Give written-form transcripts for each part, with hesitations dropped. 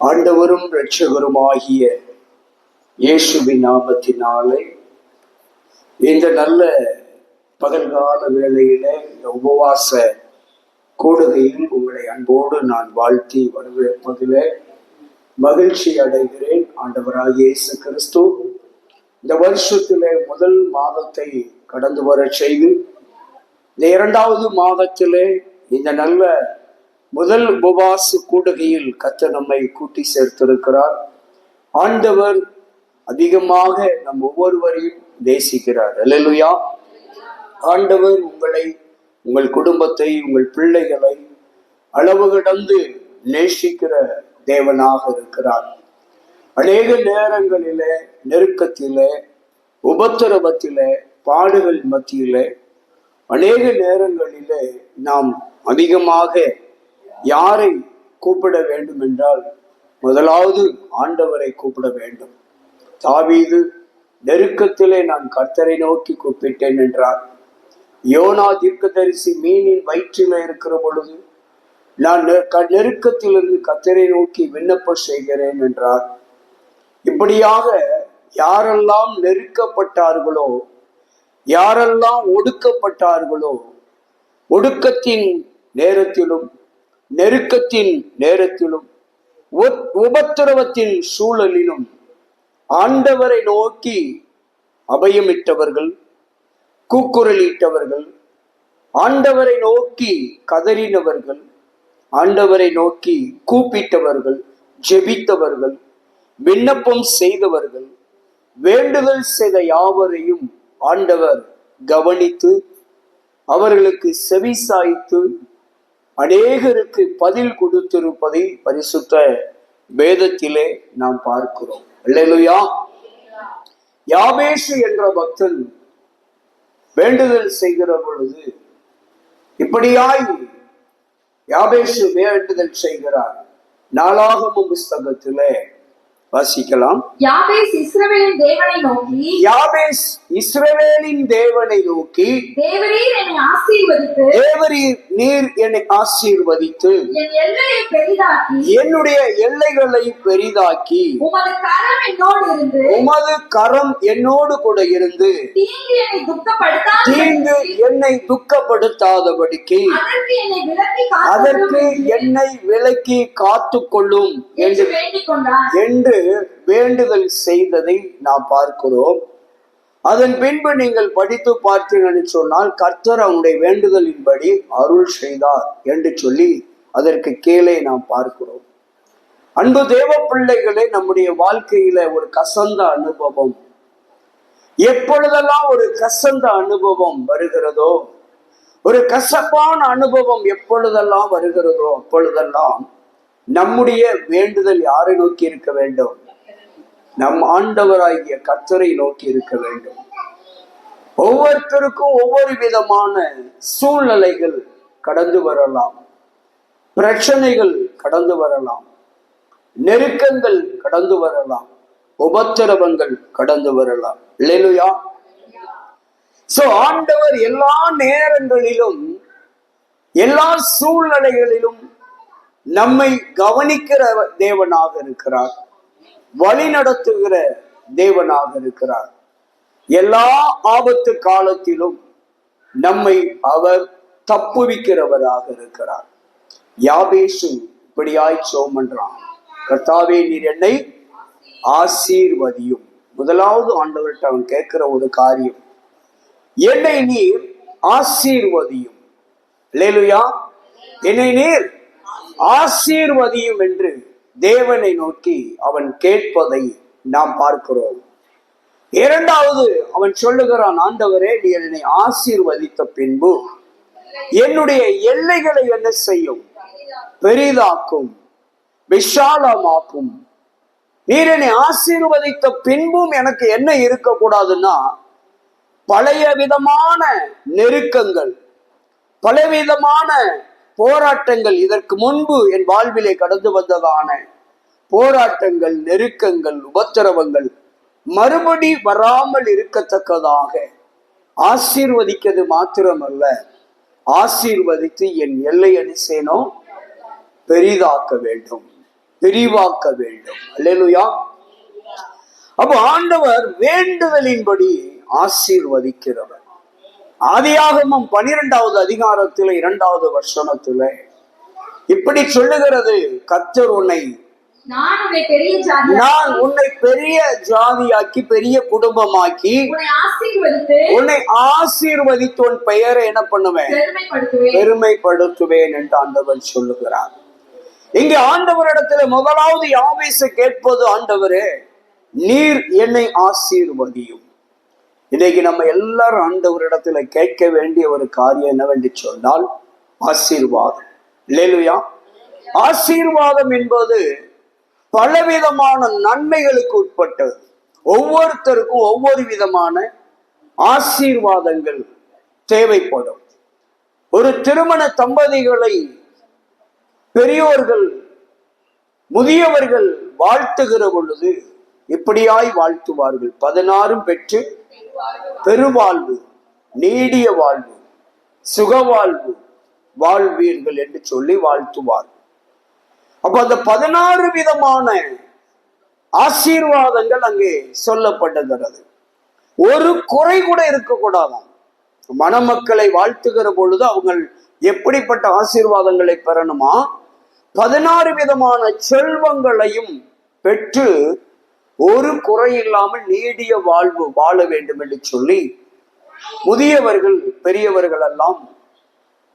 ஆண்டவரும் இரட்சகருமாகிய இயேசுவின் நாமத்தினாலே இந்த நல்ல பகல்கால வேளையில இந்த உபவாச கூடுகையில் உங்களை அன்போடு நான் வாழ்த்தி வரவேற்பதிலே மகிழ்ச்சி அடைகிறேன். ஆண்டவராகிய இயேசு கிறிஸ்து இந்த வருஷத்திலே முதல் மாதத்தை கடந்து வர செய்து இந்த இரண்டாவது மாதத்திலே இந்த நல்ல முதல் உபவாச கூடுகையில் கர்த்தர் நம்மை கூட்டி சேர்த்திருக்கிறார். ஆண்டவர் அதிகமாக நம் ஒவ்வொருவரையும் நேசிக்கிறார். அல்லேலூயா. ஆண்டவர் உங்களை, உங்கள் குடும்பத்தை, உங்கள் பிள்ளைகளை அளவு கடந்து நேசிக்கிற தேவனாக இருக்கிறார். அநேக நேரங்களிலே, நெருக்கத்திலே, உபத்திரவத்திலே, பாடுகள் மத்தியிலே, அநேக நேரங்களிலே நாம் அதிகமாக யாரை கூப்பிட வேண்டும் என்றால் முதலாவது ஆண்டவரை கூப்பிட வேண்டும். தாவீது நெருக்கத்திலே நான் கர்த்தரை நோக்கி கூப்பிட்டேன் என்றார். யோனா தீர்க்கதரிசி மீனின் வயிற்றில இருக்கிற பொழுது நான் நெருக்கத்திலிருந்து கர்த்தரை நோக்கி விண்ணப்பம் செய்கிறேன் என்றார். இப்படியாக யாரெல்லாம் நெருக்கப்பட்டார்களோ, யாரெல்லாம் ஒடுக்கப்பட்டார்களோ, ஒடுக்கத்தின் நேரத்திலும் நெருக்கத்தின் நேரத்திலும் உபத்திரவத்தின் சூழலிலும் ஆண்டவரை நோக்கி அபயமிட்டவர்கள், கூக்குரலிட்டவர்கள், ஆண்டவரை நோக்கி கதறினவர்கள், ஆண்டவரை நோக்கி கூப்பிட்டவர்கள், ஜெபித்தவர்கள், விண்ணப்பம் செய்தவர்கள், வேண்டுதல் செய்த யாவரையும் ஆண்டவர் கவனித்து அவர்களுக்கு செவிசாய்த்து அநேகருக்கு பதில் கொடுத்திருப்பதை பரிசுத்த வேதத்திலே நாம் பார்க்கிறோம். அல்லேலூயா. யாபேசு என்ற பக்தன் வேண்டுதல் செய்கிற பொழுது இப்படியாய் யாபேசு வேண்டுதல் செய்கிறார். நாளாகமம் புஸ்தகத்திலே வாசிக்கலாம். யாபேஸ் இஸ்ரவேலின் தேவனை நோக்கி, யாபேஸ் இஸ்ரவேலின் தேவனை நோக்கி, தேவரீர் என்னை ஆசீர்வதித்து, தேவரீர் நீர் என்னை ஆசீர்வதித்து என் எல்லையை பெரிதாக்கி, என்னுடைய எல்லைகளை பெரிதாக்கி, உமது கரம் என்னோடு இருந்து, உமது கரம் என்னோடு கூட இருந்து தீங்கு என்னை துக்கப்படுத்தாதபடிக்கு அதற்கு என்னை விலக்கி காத்து கொள்ளும் என்று வேண்டுதல் செய்ததை நாம் பார்க்கிறோம். அதன் பின்பு நீங்கள் படித்து பார்த்தீர்கள் சொன்னால் கர்த்தர் அவனுடைய வேண்டுதலின்படி அருள் செய்தார் என்று சொல்லி அதற்கு கீழே நாம் பார்க்கிறோம். அன்பு தேவ பிள்ளைகளே, நம்முடைய வாழ்க்கையில ஒரு கசந்த அனுபவம், எப்பொழுதெல்லாம் ஒரு கசந்த அனுபவம் வருகிறதோ, ஒரு கசப்பான அனுபவம் எப்பொழுதெல்லாம் வருகிறதோ அப்பொழுதெல்லாம் நம்முடைய வேண்டுதல் யாரை நோக்கி இருக்க வேண்டும்? நம் ஆண்டவராகிய கர்த்தரை நோக்கி இருக்க வேண்டும். ஒவ்வொருத்தருக்கும் ஒவ்வொரு விதமான சூழ்நிலைகள் கடந்து வரலாம், பிரச்சனைகள் கடந்து வரலாம், நெருக்கங்கள் கடந்து வரலாம், உபத்திரவங்கள் கடந்து வரலாம். அல்லேலூயா. சோ ஆண்டவர் எல்லா நேரங்களிலும் எல்லா சூழ்நிலைகளிலும் நம்மை கவனிக்கிற தேவனாக இருக்கிறார், வழி நடத்துகிற தேவனாக இருக்கிறார். எல்லா ஆபத்து காலத்திலும் நம்மை அவர் தப்புவிக்கிறவராக இருக்கிறார். யாபேசு இப்படியாய் ஜெபம் பண்றான். கர்த்தாவே, நீர் என்னை ஆசீர்வதியும். முதலாவது ஆண்டவர்கிட்ட அவன் கேட்கிற ஒரு காரியம், என்னை நீர் ஆசீர்வதியும். அல்லேலூயா. என்னை நீர் ஆசீர்வதியும் என்று தேவனை நோக்கி அவன் கேட்பதை நாம் பார்க்கிறோம். இரண்டாவது அவன் சொல்லுகிறான், ஆண்டவரே, நீர் என்னை ஆசீர்வதித்த பின்பு என்னுடைய எல்லைகளை என்ன செய்யும்? பெரிதாக்கும், விஷாலமாக்கும். நீர் என்னை ஆசீர்வதித்த பின்பும் எனக்கு என்ன இருக்கக்கூடாதுன்னா, பழைய விதமான நெருக்கங்கள், பலவிதமான போராட்டங்கள், இதற்கு முன்பு என் வாழ்விலே கடந்து வந்ததான போராட்டங்கள், நெருக்கங்கள், உபத்திரவங்கள் மறுபடி வராமல் இருக்கத்தக்கதாக ஆசீர்வதிக்கிறது மாத்திரமல்ல, ஆசீர்வதித்து என் எல்லை அடிசேனோ பெரிதாக்க வேண்டும். விரிவாக்க வேண்டும். அல்லேலூயா. அப்போ ஆண்டவர் வேண்டுதலின்படி ஆசீர்வதிக்கிறவர். ஆதியாகமம் 12வது அதிகாரத்தில் 2வது வசனத்துல இப்படி சொல்லுகிறது, கர்த்தர் நான் உன்னை பெரிய ஜாதியாக்கி பெரிய குடும்பமாக்கி உன்னை ஆசீர்வதித்து உன் பெயரை என்ன பண்ணுவேன், பெருமைப்படுத்துவேன் என்று ஆண்டவர் சொல்லுகிறார். இங்கே ஆண்டவரிடத்துல முதலாவது யாபேசு கேட்பது, ஆண்டவரே நீர் என்னை ஆசீர்வதியும். இன்னைக்கு நம்ம எல்லாரும் ஆண்டவரிடத்துல கேட்க வேண்டிய ஒரு காரியம் என்னவென்று சொன்னால் ஆசீர்வாதம். அல்லேலூயா. ஆசீர்வாதம் என்பது பலவிதமான நன்மைகளுக்கு உட்பட்டது. ஒவ்வொருத்தருக்கும் ஒவ்வொரு விதமான ஆசீர்வாதங்கள் தேவைப்படும். ஒரு திருமண தம்பதிகளை பெரியோர்கள் முதியவர்கள் வாழ்த்துகிற பொழுது இப்படியாய் வாழ்த்துவார்கள், 16 பெற்று பெருவாழ்வு, நீடிய வாழ்வு, சுகவாழ்வு வாழ்வீர்கள் என்று சொல்லி வாழ்த்துவார்கள். அப்ப அந்த 16 விதமான ஆசீர்வாதங்கள் அங்கே சொல்லப்படுகிறது. ஒரு குறை கூட இருக்கக்கூடாதாம். மணமக்களை வாழ்த்துகிற பொழுது அவங்க எப்படிப்பட்ட ஆசீர்வாதங்களை பெறணுமா, 16 விதமான செல்வங்களையும் பெற்று ஒரு குறை இல்லாமல் நீடிய வாழ்வு வாழ வேண்டும் என்று சொல்லி முதியவர்கள் பெரியவர்கள் எல்லாம்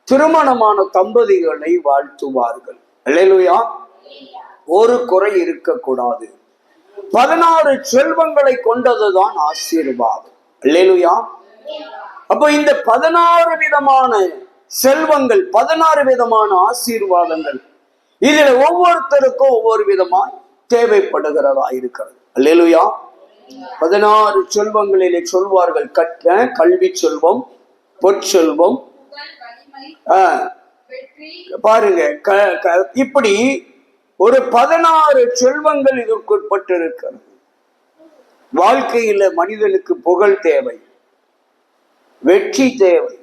திருமணமான தம்பதிகளை வாழ்த்துவார்கள். அல்லேலூயா. ஒரு குறை இருக்கக்கூடாது. 16 செல்வங்களை கொண்டதுதான் ஆசீர்வாதம். அல்லேலூயா. அப்போ இந்த 16 விதமான செல்வங்கள், 16 விதமான ஆசீர்வாதங்கள், இதுல ஒவ்வொருத்தருக்கும் ஒவ்வொரு விதமாய் தேவைப்படுகிறதா இருக்கிறது. அல்லேலூயா. 16 செல்வங்களிலே சொல்வார்கள், கல்வி செல்வம், பொற்செல்வம், பாருங்க இப்படி ஒரு 16 செல்வங்கள் இதற்குட்பட்டு இருக்கிறது. வாழ்க்கையில மனிதனுக்கு புகழ் தேவை, வெற்றி தேவை,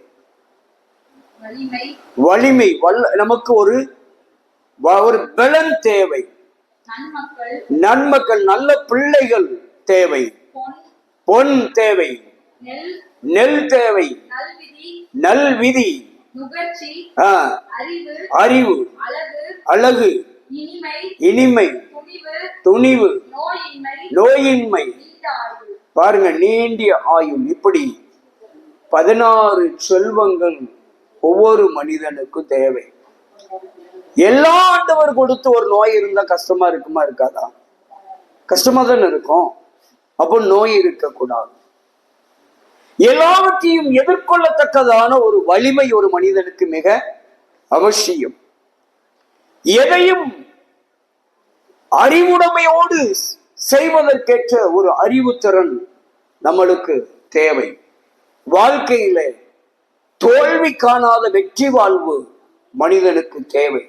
வலிமை, நமக்கு ஒரு பலன் தேவை, நன்மக்கள், நல்ல பிள்ளைகள் தேவை, பொன் தேவை, நெல் தேவை, நல்விதி, அறிவு, அழகு, இனிமை, துணிவு, நோயின்மை, பாருங்க நீண்டிய ஆயுள். இப்படி 16 செல்வங்கள் ஒவ்வொரு மனிதனுக்கும் தேவை. எல்லா ஆண்டவர் கொடுத்து ஒரு நோய் இருந்தா கஷ்டமா இருக்குமா, இருக்காதா? கஷ்டமா தானே இருக்கும். அப்போ நோய் இருக்கக்கூடாது. எல்லாவற்றையும் எதிர்கொள்ளத்தக்கதான ஒரு வலிமை ஒரு மனிதனுக்கு மிக அவசியம். எதையும் அறிவுடைமையோடு செய்வதற்கேற்ற ஒரு அறிவுத்திறன் நம்மளுக்கு தேவை. வாழ்க்கையில தோல்வி காணாத வெற்றி வாழ்வு மனிதனுக்கு தேவை.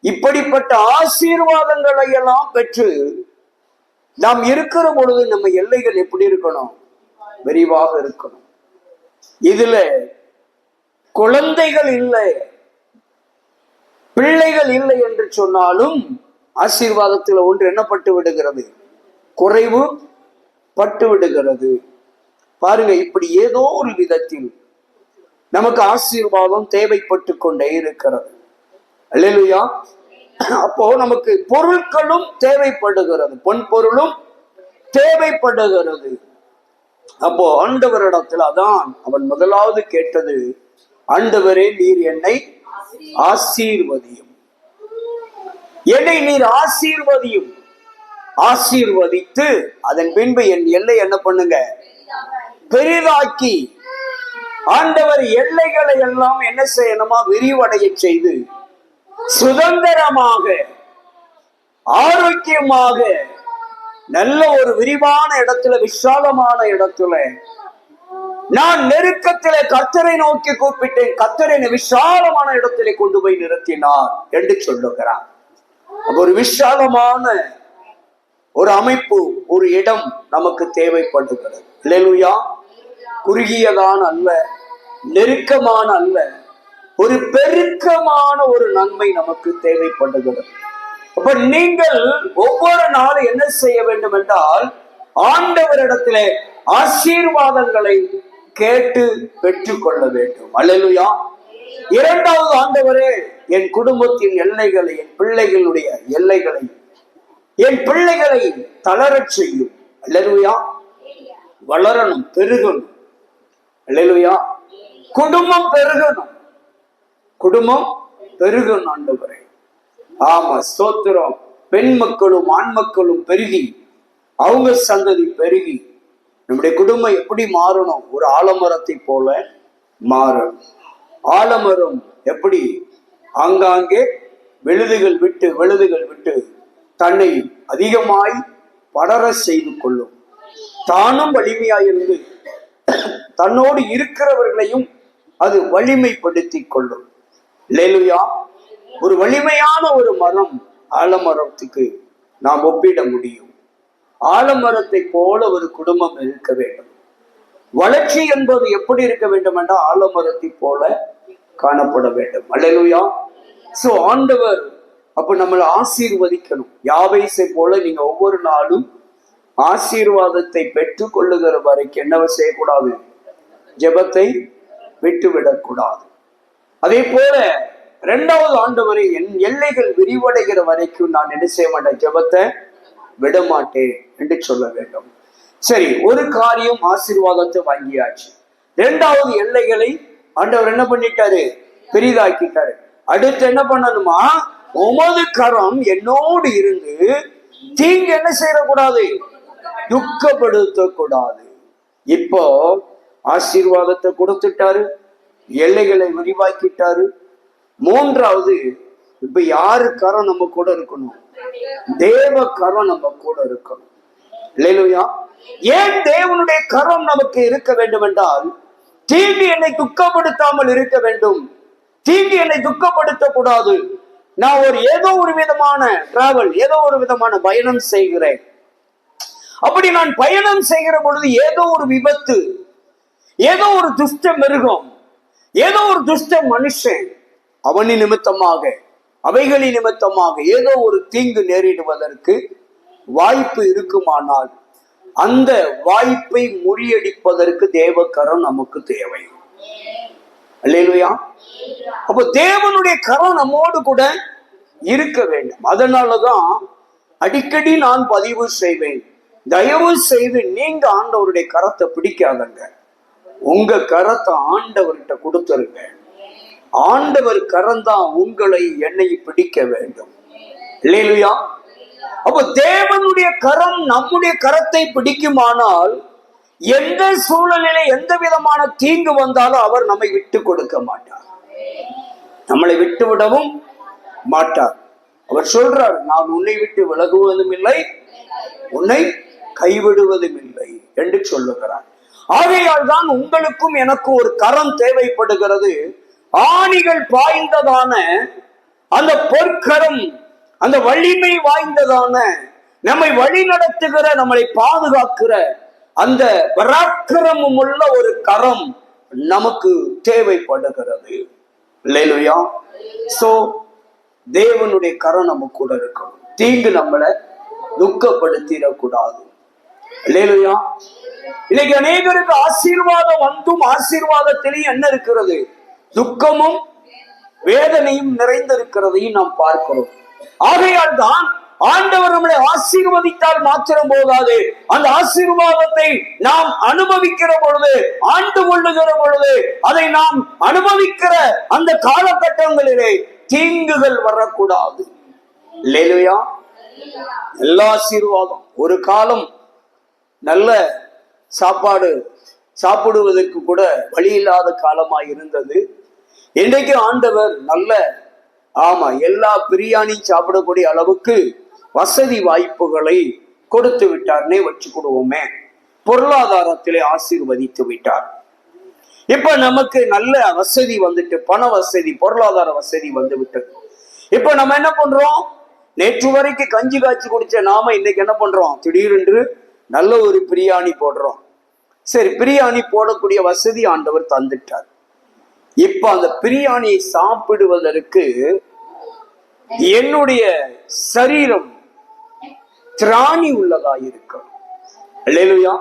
இப்படிப்பட்ட ஆசீர்வாதங்களை எல்லாம் பெற்று நாம் இருக்கிற பொழுது நம்ம எல்லைகள் எப்படி இருக்கணும், விரிவாக இருக்கணும். இதுல குழந்தைகள் இல்லை, பிள்ளைகள் இல்லை என்று சொன்னாலும் ஆசீர்வாதத்தில் ஒன்று என்னப்பட்டு விடுகிறது, குறைவு பட்டு விடுகிறது. பாருங்க, இப்படி ஏதோ ஒரு விதத்தில் நமக்கு ஆசீர்வாதம் தேவைப்பட்டு கொண்டே இருக்கிறது. அல்லேலூயா. அப்போ நமக்கு பொருட்களும் தேவைப்படுகிறது, பொன் பொருளும் தேவைப்படுகிறது. அப்போ ஆண்டவரிடத்தில் அதான் அவன் முதலாவது கேட்டது, ஆண்டவரே நீர் என்னை ஆசீர்வதியும், என்னை நீர் ஆசீர்வதியும். ஆசீர்வதித்து அதன் பின்பு என் எல்லை என்ன பண்ணுங்க, பெரிதாக்கி. ஆண்டவர் எல்லைகளை எல்லாம் என்ன செய்யணுமா, விரிவடைய செய்து சுதந்திரமாக ஆரோக்கியமாக நல்ல ஒரு விரிவான இடத்துல, விசாலமான இடத்துல, நான் நெருக்கத்திலே கர்த்தரை நோக்கி கூப்பிட்டேன், கர்த்தரை விசாலமான இடத்திலே கொண்டு போய் நிறுத்தினார் என்று சொல்லுகிறார். ஒரு விசாலமான ஒரு அமைப்பு, ஒரு இடம் நமக்கு தேவைப்படுகிறது. அல்லேலூயா. குறுகியதான அல்ல, நெருக்கமான அல்ல, ஒரு பெருக்கமான ஒரு நன்மை நமக்கு தேவைப்படுகிறது. அப்ப நீங்கள் ஒவ்வொரு நாளும் என்ன செய்ய வேண்டும் என்றால், ஆண்டவரிடத்திலே ஆசீர்வாதங்களை கேட்டு பெற்றுக்கொள்ள வேண்டும். அல்லேலூயா. இரண்டாவது, ஆண்டவரே என் குடும்பத்தின் எல்லைகளை, என் பிள்ளைகளுடைய எல்லைகளை, என் பிள்ளைகளை தளரச் செய்யும். அல்லேலூயா. வளரணும், பெருகணும். அல்லேலூயா. குடும்பம் பெருகணும், குடும்பம் பெருகணும் ஆண்டவரே. ஆமா, ஸ்தோத்திரம். பெண் மக்களும் ஆண் மக்களும் பெருகி, அவங்க சந்ததி பெருகி, நம்முடைய குடும்பம் எப்படி மாறணும்? ஒரு ஆலமரத்தை போல மாறணும். ஆலமரம் எப்படி ஆங்காங்கே விழுதுகள் விட்டு தன்னை அதிகமாய் படர செய்து கொள்ளும். தானும் வலிமையாயிருந்து தன்னோடு இருக்கிறவர்களையும் அது வலிமைப்படுத்தி கொள்ளும். அல்லேலூயா. ஒரு வலிமையான ஒரு மரம் ஆலமரத்துக்கு நாம் ஒப்பிட முடியும். ஆலமரத்தை போல ஒரு குடும்பம் இருக்க வேண்டும். வளர்ச்சி என்பது எப்படி இருக்க வேண்டும் என்றால் ஆலமரத்தை போல காணப்பட வேண்டும். அல்லேலூயா. சோ ஆண்டவர் அப்ப நம்மளை ஆசீர்வதிக்கணும். யாபேசை போல நீங்க ஒவ்வொரு நாளும் ஆசீர்வாதத்தை பெற்றுக் கொள்ளுகிற வரைக்கும் என்னவ செய்யக்கூடாது? ஜெபத்தை விட்டுவிடக்கூடாது. அதே போல இரண்டாவது, ஆண்டவரை என் எல்லைகள் விரிவடைகிற வரைக்கும் நான் என்ன செய்ய மாட்டேன்? ஜெபத்தை விடமாட்டேன் என்று சொல்ல வேண்டும். சரி, ஒரு காரியம் ஆசீர்வாதத்தை வாங்கியாச்சு. இரண்டாவது, எல்லைகளை ஆண்டவர் என்ன பண்ணிட்டாரு? பெரிதாக்கிட்டாரு. அடுத்து என்ன பண்ணணுமா? உமது கரம் என்னோடு இருந்து தீங்கு என்ன செய்யக்கூடாது? துக்கப்படுத்த கூடாது. இப்போ ஆசீர்வாதத்தை கொடுத்துட்டாரு, எல்லைகளை விரிவாக்கிட்டாரு. மூன்றாவது, இப்ப யாரு கரம் நம்ம கூட இருக்கணும்? தேவ கரம் நம்ம கூட இருக்கணும். அல்லேலூயா. ஏன் தேவனுடைய கரம் நமக்கு இருக்க வேண்டும் என்றால், தீங்கு என்னை துக்கப்படுத்தாமல் இருக்க வேண்டும். தீங்கு என்னை துக்கப்படுத்த கூடாது. நான் ஏதோ ஒரு விதமான டிராவல், ஏதோ ஒரு விதமான பயணம் செய்கிறேன். அப்படி நான் பயணம் செய்கிற பொழுது ஏதோ ஒரு விபத்து, ஏதோ ஒரு துஷ்ட மிருகம், ஏதோ ஒரு துஷ்ட மனுஷன், அவனின் நிமித்தமாக, அவைகளின் நிமித்தமாக ஏதோ ஒரு தீங்கு நேரிடுவதற்கு வாய்ப்பு இருக்குமானால், அந்த வாய்ப்பை முறியடிப்பதற்கு தேவக்கரம் நமக்கு தேவை. அல்லேலூயா. அப்ப தேவனுடைய கரம் நம்மோடு கூட இருக்க வேண்டும். அதனாலதான் அடிக்கடி நான் பதிவு செய்வேன், தயவு செய்து நீங்க ஆண்டவருடைய கரத்தை பிடிக்காதங்க. உங்க கரத்தை ஆண்டவர்கிட்ட கொடுத்துருங்க. ஆண்டவர் கரம்தான் உங்களை, என்னை பிடிக்க வேண்டும். அல்லேலூயா. அப்ப தேவனுடைய கரம் நம்முடைய கரத்தை பிடிக்குமானால், எந்த சூழ்நிலையில எந்த விதமான தீங்கு வந்தாலும் அவர் நம்மை விட்டு கொடுக்க மாட்டார், நம்மளை விட்டு விடவும் மாட்டார். அவர் சொல்றார், நான் உன்னை விட்டு விலகுவதும் இல்லை, உன்னை கைவிடுவதும் இல்லை என்று சொல்லுகிறார். ஆகையால் தான் உங்களுக்கும் எனக்கும் ஒரு கரம் தேவைப்படுகிறது. ஆணிகள் பாய்ந்ததான அந்த பொற்கரம், அந்த வலிமை வாய்ந்ததான, நம்மை வழி நடத்துகிற, நம்மளை பாதுகாக்கிற அந்த பராக்கிரமம் உள்ள ஒரு கரம் நமக்கு தேவைப்படுகிறது. அல்லேலூயா. சோ தேவனுடைய கரம் நம்ம கூட இருக்கணும். தீங்கு நம்மளை துக்கப்படுத்திடக்கூடாது. அல்லேலூயா. இன்னைக்கு அநேகருக்கு ஆசீர்வாதம் வந்தும் ஆசீர்வாதத்திலேயும் என்ன இருக்கிறது? துக்கமும் வேதனையும் நிறைந்திருக்கிறதையும் நாம் பார்க்கிறோம். ஆகையால் தான் ஆண்டவர் நம்மளை ஆசீர்வதித்தால் மாத்திரம் போதாது, அந்த ஆசீர்வாதத்தை நாம் அனுபவிக்கிற பொழுது, ஆண்டு கொள்ளுகிற பொழுது, அதை நாம் அனுபவிக்கிற அந்த காலகட்டங்களிலே தீங்குகள் வரக்கூடாது. அல்லேலூயா. எல்லா ஆசீர்வாதம், ஒரு காலம் நல்ல சாப்பாடு சாப்பிடுவதற்கு கூட வழி இல்லாத காலமாய் இருந்தது. இன்றைக்கு ஆண்டவர் நல்ல, எல்லா பிரியாணியும் சாப்பிடக்கூடிய அளவுக்கு வசதி வாய்ப்புகளை கொடுத்து விட்டார்னே வச்சுக்கிடுவோமே. பொருளாதாரத்திலே ஆசீர்வதித்து விட்டார். இப்ப நமக்கு நல்ல வசதி வந்துட்டு, பண வசதி, பொருளாதார வசதி வந்து விட்டது. இப்ப நம்ம என்ன பண்றோம்? நேற்று வரைக்கும் கஞ்சி காய்ச்சி குடிச்ச நாம இன்னைக்கு என்ன பண்றோம்? திடீரென்று நல்ல ஒரு பிரியாணி போடுறோம். சரி, பிரியாணி போடக்கூடிய வசதி ஆண்டவர் தந்துட்டார். இப்ப அந்த பிரியாணியை சாப்பிடுவதற்கு என்னுடைய சரீரம் திராணி உள்ளதா இருக்கும். அல்லேலூயா.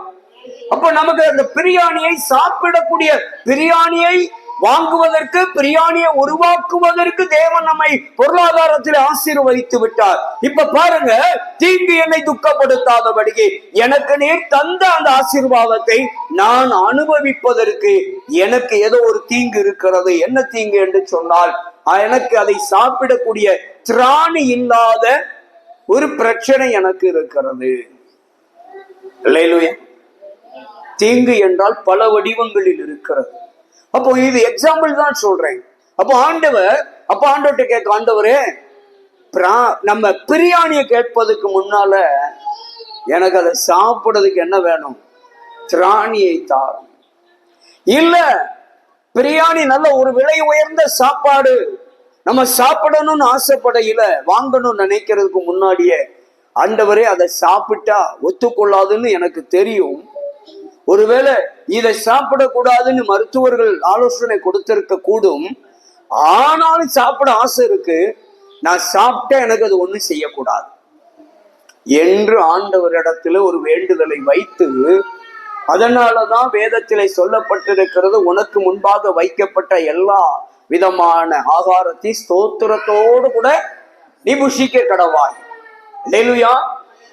அப்ப நமக்கு அந்த பிரியாணியை சாப்பிடக்கூடிய, பிரியாணியை வாங்குவதற்கு, பிரியாணியை உருவாக்குவதற்கு தேவன் நம்மை பொருளாதாரத்தில் ஆசீர்வதித்து விட்டார். இப்ப பாருங்க, தீங்கு என்னை துக்கப்படுத்தாதபடிக்கு எனக்கு நீர் தந்த அந்த ஆசீர்வாதத்தை நான் அனுபவிப்பதற்கு எனக்கு ஏதோ ஒரு தீங்கு இருக்கிறது. என்ன தீங்கு என்று சொன்னால், எனக்கு அதை சாப்பிடக்கூடிய திராணி இல்லாத ஒரு பிரச்சனை எனக்கு இருக்கிறது. அல்லேலூயா. தீங்கு என்றால் பல வடிவங்களில் இருக்கிறது. அப்போ இது எக்ஸாம்பிள் தான் சொல்றேன். அப்போ ஆண்டவர்கிட்ட கேட்க, ஆண்டவரே நம்ம பிரியாணியை கேட்பதுக்கு முன்னால எனக்கு அதை சாப்பிடுறதுக்கு என்ன வேணும்? திராணியை தாரும். இல்ல பிரியாணி நல்ல ஒரு விலை உயர்ந்த சாப்பாடு, நம்ம சாப்பிடணும்னு ஆசைப்படையில, வாங்கணும்னு நினைக்கிறதுக்கு முன்னாடியே ஆண்டவரே அதை சாப்பிட்டா ஒத்துக்கொள்ளாதுன்னு எனக்கு தெரியும், ஒருவேளை இதை சாப்பிடக்கூடாதுன்னு மருத்துவர்கள் ஆலோசனை கொடுத்திருக்க கூடும், ஆனாலும் சாப்பிட ஆசை இருக்கு, நான் சாப்பிட்டா எனக்கு அது ஒண்ணும் செய்யக்கூடாது என்று ஆண்டவரிடத்துல ஒரு வேண்டுதலை வைத்து, அதனாலதான் வேதத்திலே சொல்லப்பட்டிருக்கிறது, உனக்கு முன்பாக வைக்கப்பட்ட எல்லா விதமான ஆகாரத்தை ஸ்தோத்திரத்தோடு கூட நீ புசிக்க கடவாய். அல்லேலூயா.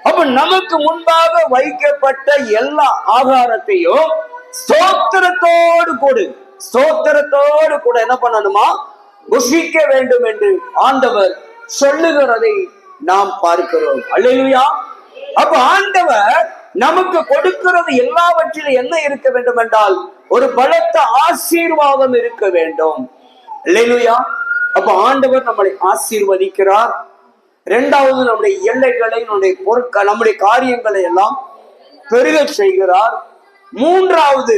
அப்ப நமக்கு முன்பாக வைக்கப்பட்ட எல்லா ஆகாரத்தையும் ஸ்தோத்திரத்தோடு கூட என்ன பண்ணணுமா? புசிக்க வேண்டும் என்று ஆண்டவர் சொல்லுகிறதை நாம் பார்க்கிறோம். அல்லேலூயா. அப்ப ஆண்டவர் நமக்கு கொடுக்கிறது எல்லாவற்றிலும் என்ன இருக்க வேண்டும் என்றால், ஒரு பலத்த ஆசீர்வாதம் இருக்க வேண்டும். அல்லேலூயா. அப்ப ஆண்டவர் நம்மளை ஆசீர்வதிக்கிறார். இரண்டாவது, நம்முடைய எல்லைகளை, நம்முடைய காரியங்களை எல்லாம் பெருக செய்கிறார். மூன்றாவது,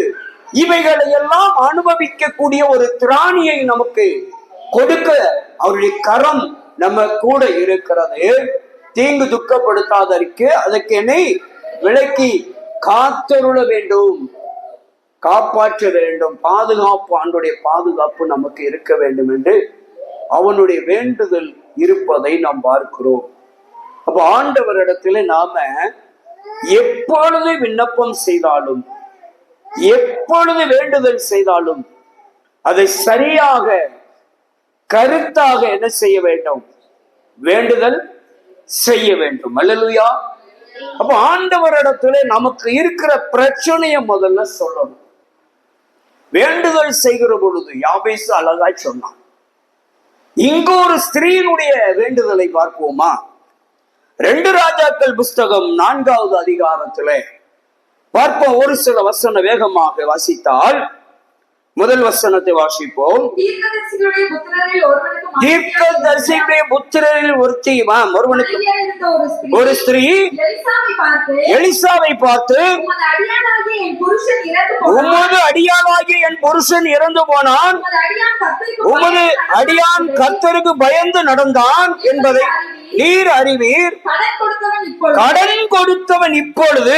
இவைகளை எல்லாம் அனுபவிக்கக்கூடிய ஒரு திராணியை நமக்கு கொடுக்க அவருடைய கரம் நம்ம கூட இருக்கிறது. தீங்கு துக்கப்படுத்தாதற்கு அதற்கு என்னை விலக்கி காத்தருள வேண்டும், காப்பாற்ற வேண்டும், பாதுகாப்பு, ஆண்டுடைய பாதுகாப்பு நமக்கு இருக்க வேண்டும் என்று அவனுடைய வேண்டுதல் இருப்பதை நாம் பார்க்கிறோம். அப்ப ஆண்டவரிடத்துல நாம எப்பொழுது விண்ணப்பம் செய்தாலும், எப்பொழுது வேண்டுதல் செய்தாலும் அதை சரியாக கருத்தாக என்ன செய்ய வேண்டும்? வேண்டுதல் செய்ய வேண்டும். அல்லேலூயா. அப்ப ஆண்டவரிடத்துல நமக்கு இருக்கிற பிரச்சனையை முதல்ல சொல்லணும். வேண்டுதல் செய்கிற பொழுது யாபேசு அழகாய் சொன்னான். இங்கு ஒரு ஸ்திரீனுடைய வேண்டுதலை பார்ப்போமா? 2 ராஜாக்கள் புஸ்தகம் 4வது அதிகாரத்திலே பார்ப்போம். ஒரு சில வசனம் வேகமாக வாசித்தால், முதல் வசனத்தை வாசிப்போம். தீர்க்கதரிசியுடைய புத்திரரில் ஒருவனுக்கு ஒரு ஸ்திரீ எலிசாவை பார்த்து, உமது அடியானாகிய என் புருஷன் இறந்து போனான், உமது அடியான் கர்த்தருக்கு பயந்து நடந்தான் என்பதை நீர் அறிவீர். கடன் கொடுத்தவன் இப்பொழுது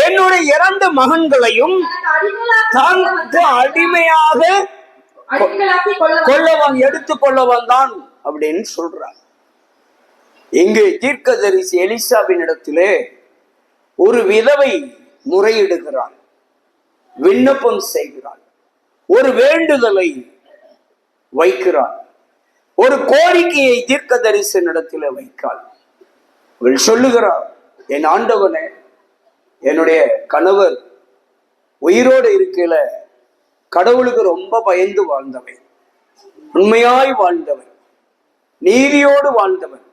என்னுடைய 2 மகன்களையும் அடிமையாக எடுத்துக்கொள்ள வந்தான் அப்படின்னு சொல்றார். இங்கு தீர்க்கதரிசி எலிசாவின் இடத்திலே ஒரு விதவை முறையிடுகிறாள், விண்ணப்பம் செய்கிறாள், ஒரு வேண்டுதலை வைக்கிறாள், ஒரு கோரிக்கையை தீர்க்கதரிசன இடத்திலே வைக்காள். அவள் சொல்லுகிறார், என் ஆண்டவனே, என்னுடைய கணவர் உயிரோடு இருக்கையில கடவுளுக்கு ரொம்ப பயந்து வாழ்ந்தவன், உண்மையாய் வாழ்ந்தவன், நீதியோடு வாழ்ந்தவன்.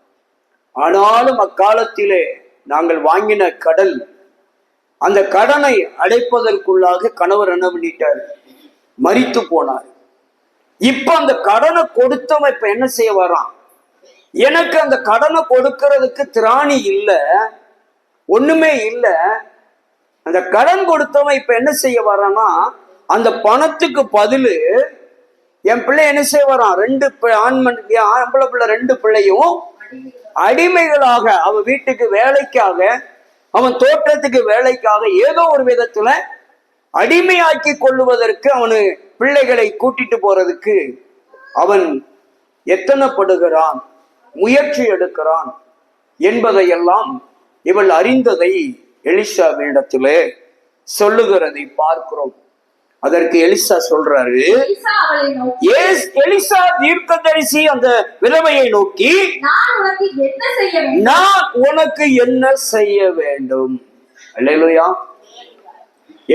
ஆனாலும் அக்காலத்திலே நாங்கள் வாங்கின கடன், அந்த கடனை அடைப்பதற்குள்ளாக கணவர் என்ன பண்ணிட்டார்? மரித்து போனார். இப்ப அந்த கடனை கொடுத்தவன் இப்ப என்ன செய்ய வரான்? எனக்கு அந்த கடனை கொடுக்கிறதுக்கு திராணி இல்லை, ஒண்ணுமே இல்லை. அந்த கடன் கொடுத்தவன் இப்ப என்ன செய்ய வரான்னா, அந்த பணத்துக்கு பதிலு என் பிள்ளை என்ன செய்ய வரான்? 2 ஆம்பளை பிள்ளை 2 பிள்ளையும் அடிமைகளாக, அவன் வீட்டுக்கு வேலைக்காக, அவன் தோட்டத்துக்கு வேலைக்காக, ஏதோ ஒரு விதத்துல அடிமையாக்கி கொள்ளுவதற்கு அவனு பிள்ளைகளை கூட்டிட்டு போறதுக்கு அவன் எத்தனைப்படுகிறான், முயற்சி எடுக்கிறான் என்பதையெல்லாம் இவள் அறிந்ததை எலிசாவிடத்திலே சொல்லுகிறதை பார்க்கிறோம். அதற்கு எலிசா சொல்றாரு, எலிசா தீர்க்கதரிசி அந்த விதவையை நோக்கி, நான் உனக்கு என்ன செய்ய வேண்டும்? அல்லேலூயா.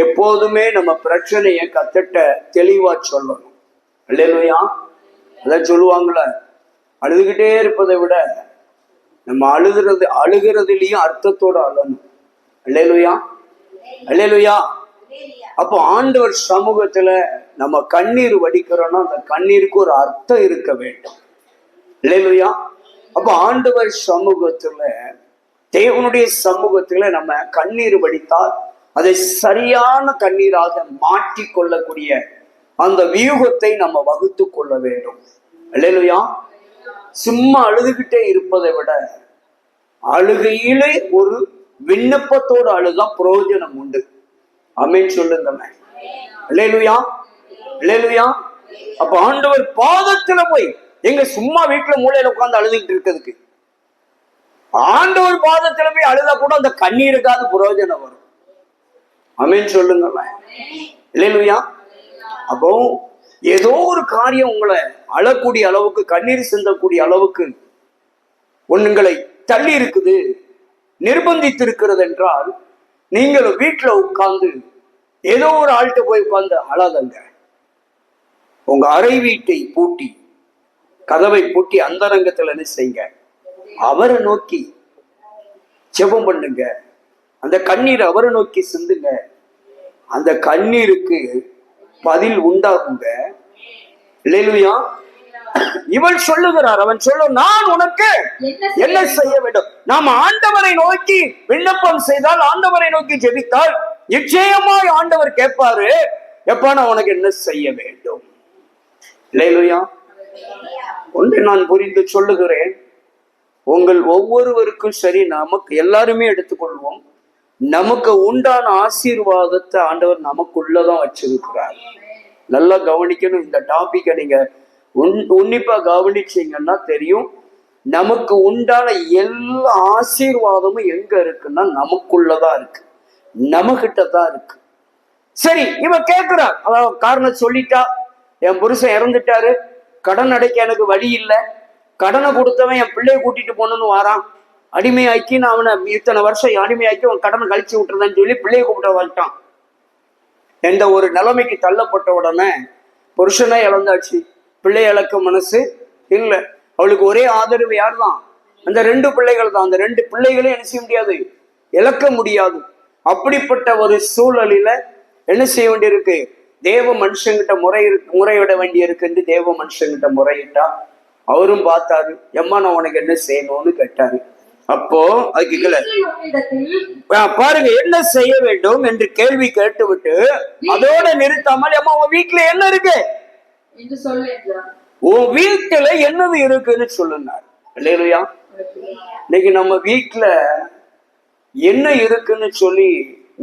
எப்போதுமே நம்ம பிரச்சனைய கத்திட்ட தெளிவா சொல்லணும். அல்லேலூயா. அதான் சொல்லுவாங்கள, அழுதுகிட்டே இருப்பதை விட நம்ம அழுகிறதுலயும் அர்த்தத்தோட அழணும். அல்லேலூயா, அல்லேலூயா. அப்போ ஆண்டவர் சமூகத்துல நம்ம கண்ணீர் வடிக்கிறோம்னா அந்த கண்ணீருக்கு ஒரு அர்த்தம் இருக்க வேண்டும். அல்லேலூயா. அப்போ ஆண்டவர் சமூகத்துல, தேவனுடைய சமூகத்துல நம்ம கண்ணீர் வடித்தால் அதை சரியான கண்ணீராக மாற்றி கொள்ளக்கூடிய அந்த வியூகத்தை நம்ம வகுத்து கொள்ள வேண்டும். அல்லேலூயா. சும்மா அழுதுகிட்டே இருப்பதை விட அழுகையிலே ஒரு விண்ணப்பத்தோடு அழுதா பிரயோஜனம் உண்டு. ஆமென் சொல்லுங்க. அல்லேலூயா, அல்லேலூயா. அப்ப ஆண்டவர் பாதத்துல போய், எங்க சும்மா வீட்டுல மூலையில உட்கார்ந்து அழுதுகிட்டு இருக்கிறதுக்கு, ஆண்டவர் பாதத்துல போய் அழுதா கூட அந்த கண்ணீருக்காவது பிரயோஜனம் வரும். ஆமென் சொல்லுங்க. அல்லேலூயா. அப்போ ஏதோ ஒரு காரியம் உங்களை அழக்கூடிய அளவுக்கு, கண்ணீர் சிந்தக்கூடிய அளவுக்கு உங்களை தள்ளி இருக்குது, நிர்பந்தித்து இருக்கிறது என்றால், நீங்கள் வீட்டுல உட்கார்ந்து ஏதோ ஒரு ஆள்கிட்ட போய் உட்கார்ந்து அழாதங்க. உங்க அறை வீட்டை பூட்டி, கதவை பூட்டி அந்தரங்கத்துல என்ன செய்யுங்க, அவரை நோக்கி ஜெபம் பண்ணுங்க. அந்த கண்ணீர் அவரை நோக்கி சிந்துங்க. அந்த கண்ணீருக்கு பதில் உண்டாகுங்க. அல்லேலூயா. இவன் சொல்லுகிறார், அவன் சொல்ல, நான் உனக்கு என்ன செய்ய வேண்டும்? நாம் ஆண்டவரை நோக்கி விண்ணப்பம் செய்தால், ஆண்டவரை நோக்கி ஜெபித்தால் நிச்சயமாய் ஆண்டவர் கேட்பாரு, எப்பா நான் உனக்கு என்ன செய்ய வேண்டும்? அல்லேலூயா. ஒன்றை நான் புரிந்து சொல்லுகிறேன், உங்கள் ஒவ்வொருவருக்கும் சரி, நமக்கு எல்லாருமே எடுத்துக்கொள்வோம், நமக்கு உண்டான ஆசீர்வாதத்தை ஆண்டவர் நமக்குள்ளதான் வச்சிருக்கிறார். நல்லா கவனிக்கணும். இந்த டாபிக்கை நீங்க உன்னிப்பா கவனிச்சீங்கன்னா தெரியும், நமக்கு உண்டான எல்லா ஆசீர்வாதமும் எங்க இருக்குன்னா நமக்குள்ளதான் இருக்கு, நம்ம கிட்டதான் இருக்கு. சரி, இவன் கேட்கிறார், அதாவது காரணம் சொல்லிட்டா, என் புருஷன் இறந்துட்டாரு, கடன் அடைக்க எனக்கு வழி இல்லை, கடனை கொடுத்தவன் என் பிள்ளைய கூட்டிட்டு போகணும்னு வாரான், அடிமையாக்கி நான் அவனை இத்தனை வருஷம் அடிமையாக்கி அவன் கடனை கழிச்சு விட்டுறதான்னு சொல்லி பிள்ளைய கூப்பிட்ட வந்துட்டான். எந்த ஒரு நிலைமைக்கு தள்ளப்பட்ட உடனே புருஷனை இழந்தாச்சு, பிள்ளை இழக்க மனசு இல்லை. அவளுக்கு ஒரே ஆதரவு யார் தான்? அந்த 2 பிள்ளைகள் தான். அந்த 2 பிள்ளைகளையும் என்ன செய்ய முடியாது, இழக்க முடியாது. அப்படிப்பட்ட ஒரு சூழலில என்ன செய்ய வேண்டியிருக்கு, தேவ மனுஷங்கிட்ட முறையிட வேண்டியிருக்கு என்று தேவ மனுஷங்கிட்ட முறையிட்டா. அவரும் பார்த்தாரு, எம்மா நான் உனக்கு என்ன செய்யணும்னு கேட்டாரு. அப்போ அதுக்கு பாருங்க, என்ன செய்ய வேண்டும் என்று கேள்வி கேட்டு விட்டு அதோட நிறுத்தாமல், அம்மா உன் வீட்டுல என்ன இருக்கு, உன் வீட்டுல என்னது இருக்குன்னு சொல்லுனார். இல்லையா? இன்னைக்கு நம்ம வீட்டுல என்ன இருக்குன்னு சொல்லி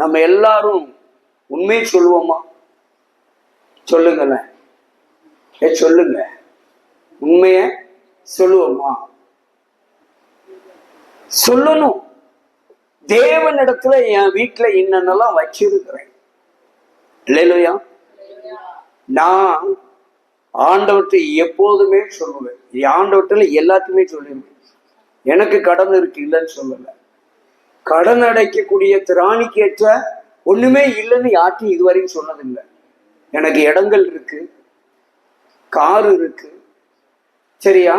நம்ம எல்லாரும் உண்மையை சொல்லுவோமா? சொல்லுங்களேன், சொல்லுங்க, உண்மைய சொல்லுவோமா? சொல்லணும். தேவனிடத்துல என் வீட்டுல என்னென்னலாம் வச்சிருக்கிறேன். இல்லையா? நான் ஆண்டவர்கிட்ட எப்போதுமே சொல்லுவேன், ஆண்டவர்கிட்ட எல்லாத்தையுமே சொல்லிருக்கேன். எனக்கு கடன் இருக்கு இல்லைன்னு சொல்லல, கடன் அடைக்கக்கூடிய திராணிக்கேற்ற ஒண்ணுமே இல்லைன்னு யார்ட்டையும் இதுவரையும் சொன்னதில்லை. எனக்கு இடங்கள் இருக்கு, காரு இருக்கு, சரியா?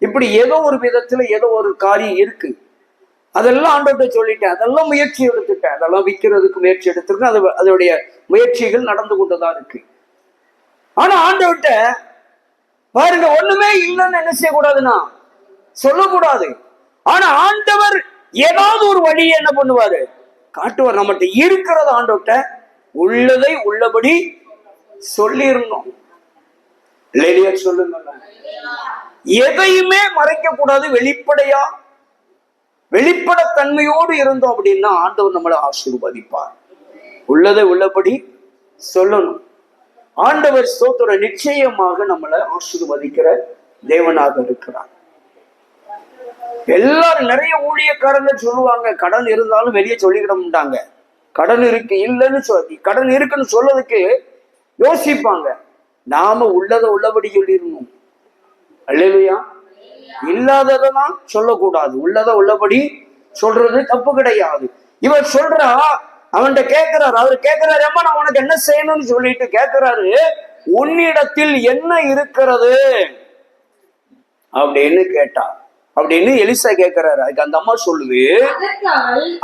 இப்படி ஏதோ ஒரு விதத்துல ஏதோ ஒரு காரியம் இருக்கு, அதெல்லாம் ஆண்டவர்கிட்ட சொல்லிட்டேன், அதெல்லாம் முயற்சி எடுத்துட்டேன், அதெல்லாம் விற்கிறதுக்கு முயற்சி எடுத்திருக்கேன், அதோடைய முயற்சிகள் நடந்து கொண்டுதான் இருக்கு. ஆனா ஆண்டவர்கிட்ட பாருங்க, ஒண்ணுமே இல்லைன்னு என்ன செய்யக்கூடாதுன்னா சொல்லக்கூடாது. ஆனா ஆண்டவர் ஏதாவது ஒரு வழியை என்ன பண்ணுவாரு, காட்டுவார். நம்மகிட்ட இருக்கிறத ஆண்டவர்கிட்ட உள்ளதை உள்ளபடி சொல்லிடணும். இல்லையா? சொல்லுங்க. எதையுமே மறைக்க கூடாது. வெளிப்படத்தன்மையோடு இருந்தோம் அப்படின்னா ஆண்டவர் நம்மளை ஆசீர்வதிப்பார். உள்ளதை உள்ளபடி சொல்லணும். ஆண்டவர் ஸ்தோத்திர நிச்சயமாக நம்மளை ஆசீர்வதிக்கிற தேவனாக இருக்கிறார். எல்லாரும் நிறைய ஊழியக்காரங்க சொல்லுவாங்க, கடன் இருந்தாலும் வெளியே சொல்லிக்கிட மாட்டாங்க. கடன் இருக்கு இல்லைன்னு சொல்லி, கடன் இருக்குன்னு சொல்லதுக்கு யோசிப்பாங்க. நாம உள்ளதை உள்ளபடி சொல்லிடணும். அல்லேலூயா. இல்லாததான் சொல்லக்கூடாது, உள்ளதை உள்ளபடி சொல்றது தப்பு கிடையாது. இவர் சொல்றா, அவன்கிட்ட கேட்கிறாரு, அவரு கேட்கிறாரு, அம்மா நான் உனக்கு என்ன செய்யணும்னு சொல்லிட்டு கேட்கிறாரு, உன்னிடத்தில் என்ன இருக்கிறது அப்படின்னு கேட்டா. அப்படின்னு எலிசா கேட்கிறாரு. அதுக்கு அந்த அம்மா சொல்லுது,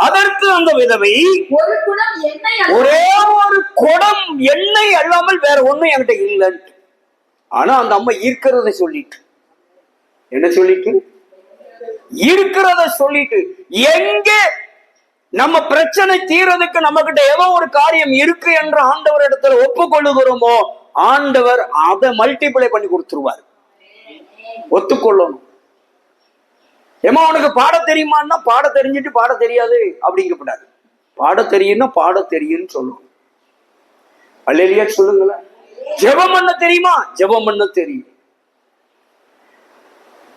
அதற்கு அந்த விதவை, ஒரே ஒரு குடம் எண்ணெய் அல்லாமல் வேற ஒண்ணும் என்கிட்ட இல்லைன்னு. ஆனா அந்த அம்மா இருக்கிறத சொல்லிட்டு, என்ன சொல்லிட்டு, இருக்கிறத சொல்லிட்டு, எங்க நம்ம பிரச்சனை தீர்றதுக்கு நம்ம கிட்ட ஏதோ ஒரு காரியம் இருக்கு என்று ஆண்டவர் இடத்துல ஒப்புக்கொள்ளுகிறோமோ, ஆண்டவர் அதை மல்டிப்ளை பண்ணி கொடுத்துருவார். ஒத்துக்கொள்ளணும். ஏமா உனக்கு பாட தெரியுமான்னா பாட தெரிஞ்சுட்டு பாட தெரியாது அப்படிங்கப்படாது. பாட தெரியும்னா பாட தெரியும்னு சொல்லணும். அல்லேலூயா சொல்லுங்களேன். ஜெபம் பண்ண தெரியுமா? ஜெபம் பண்ண தெரியும்.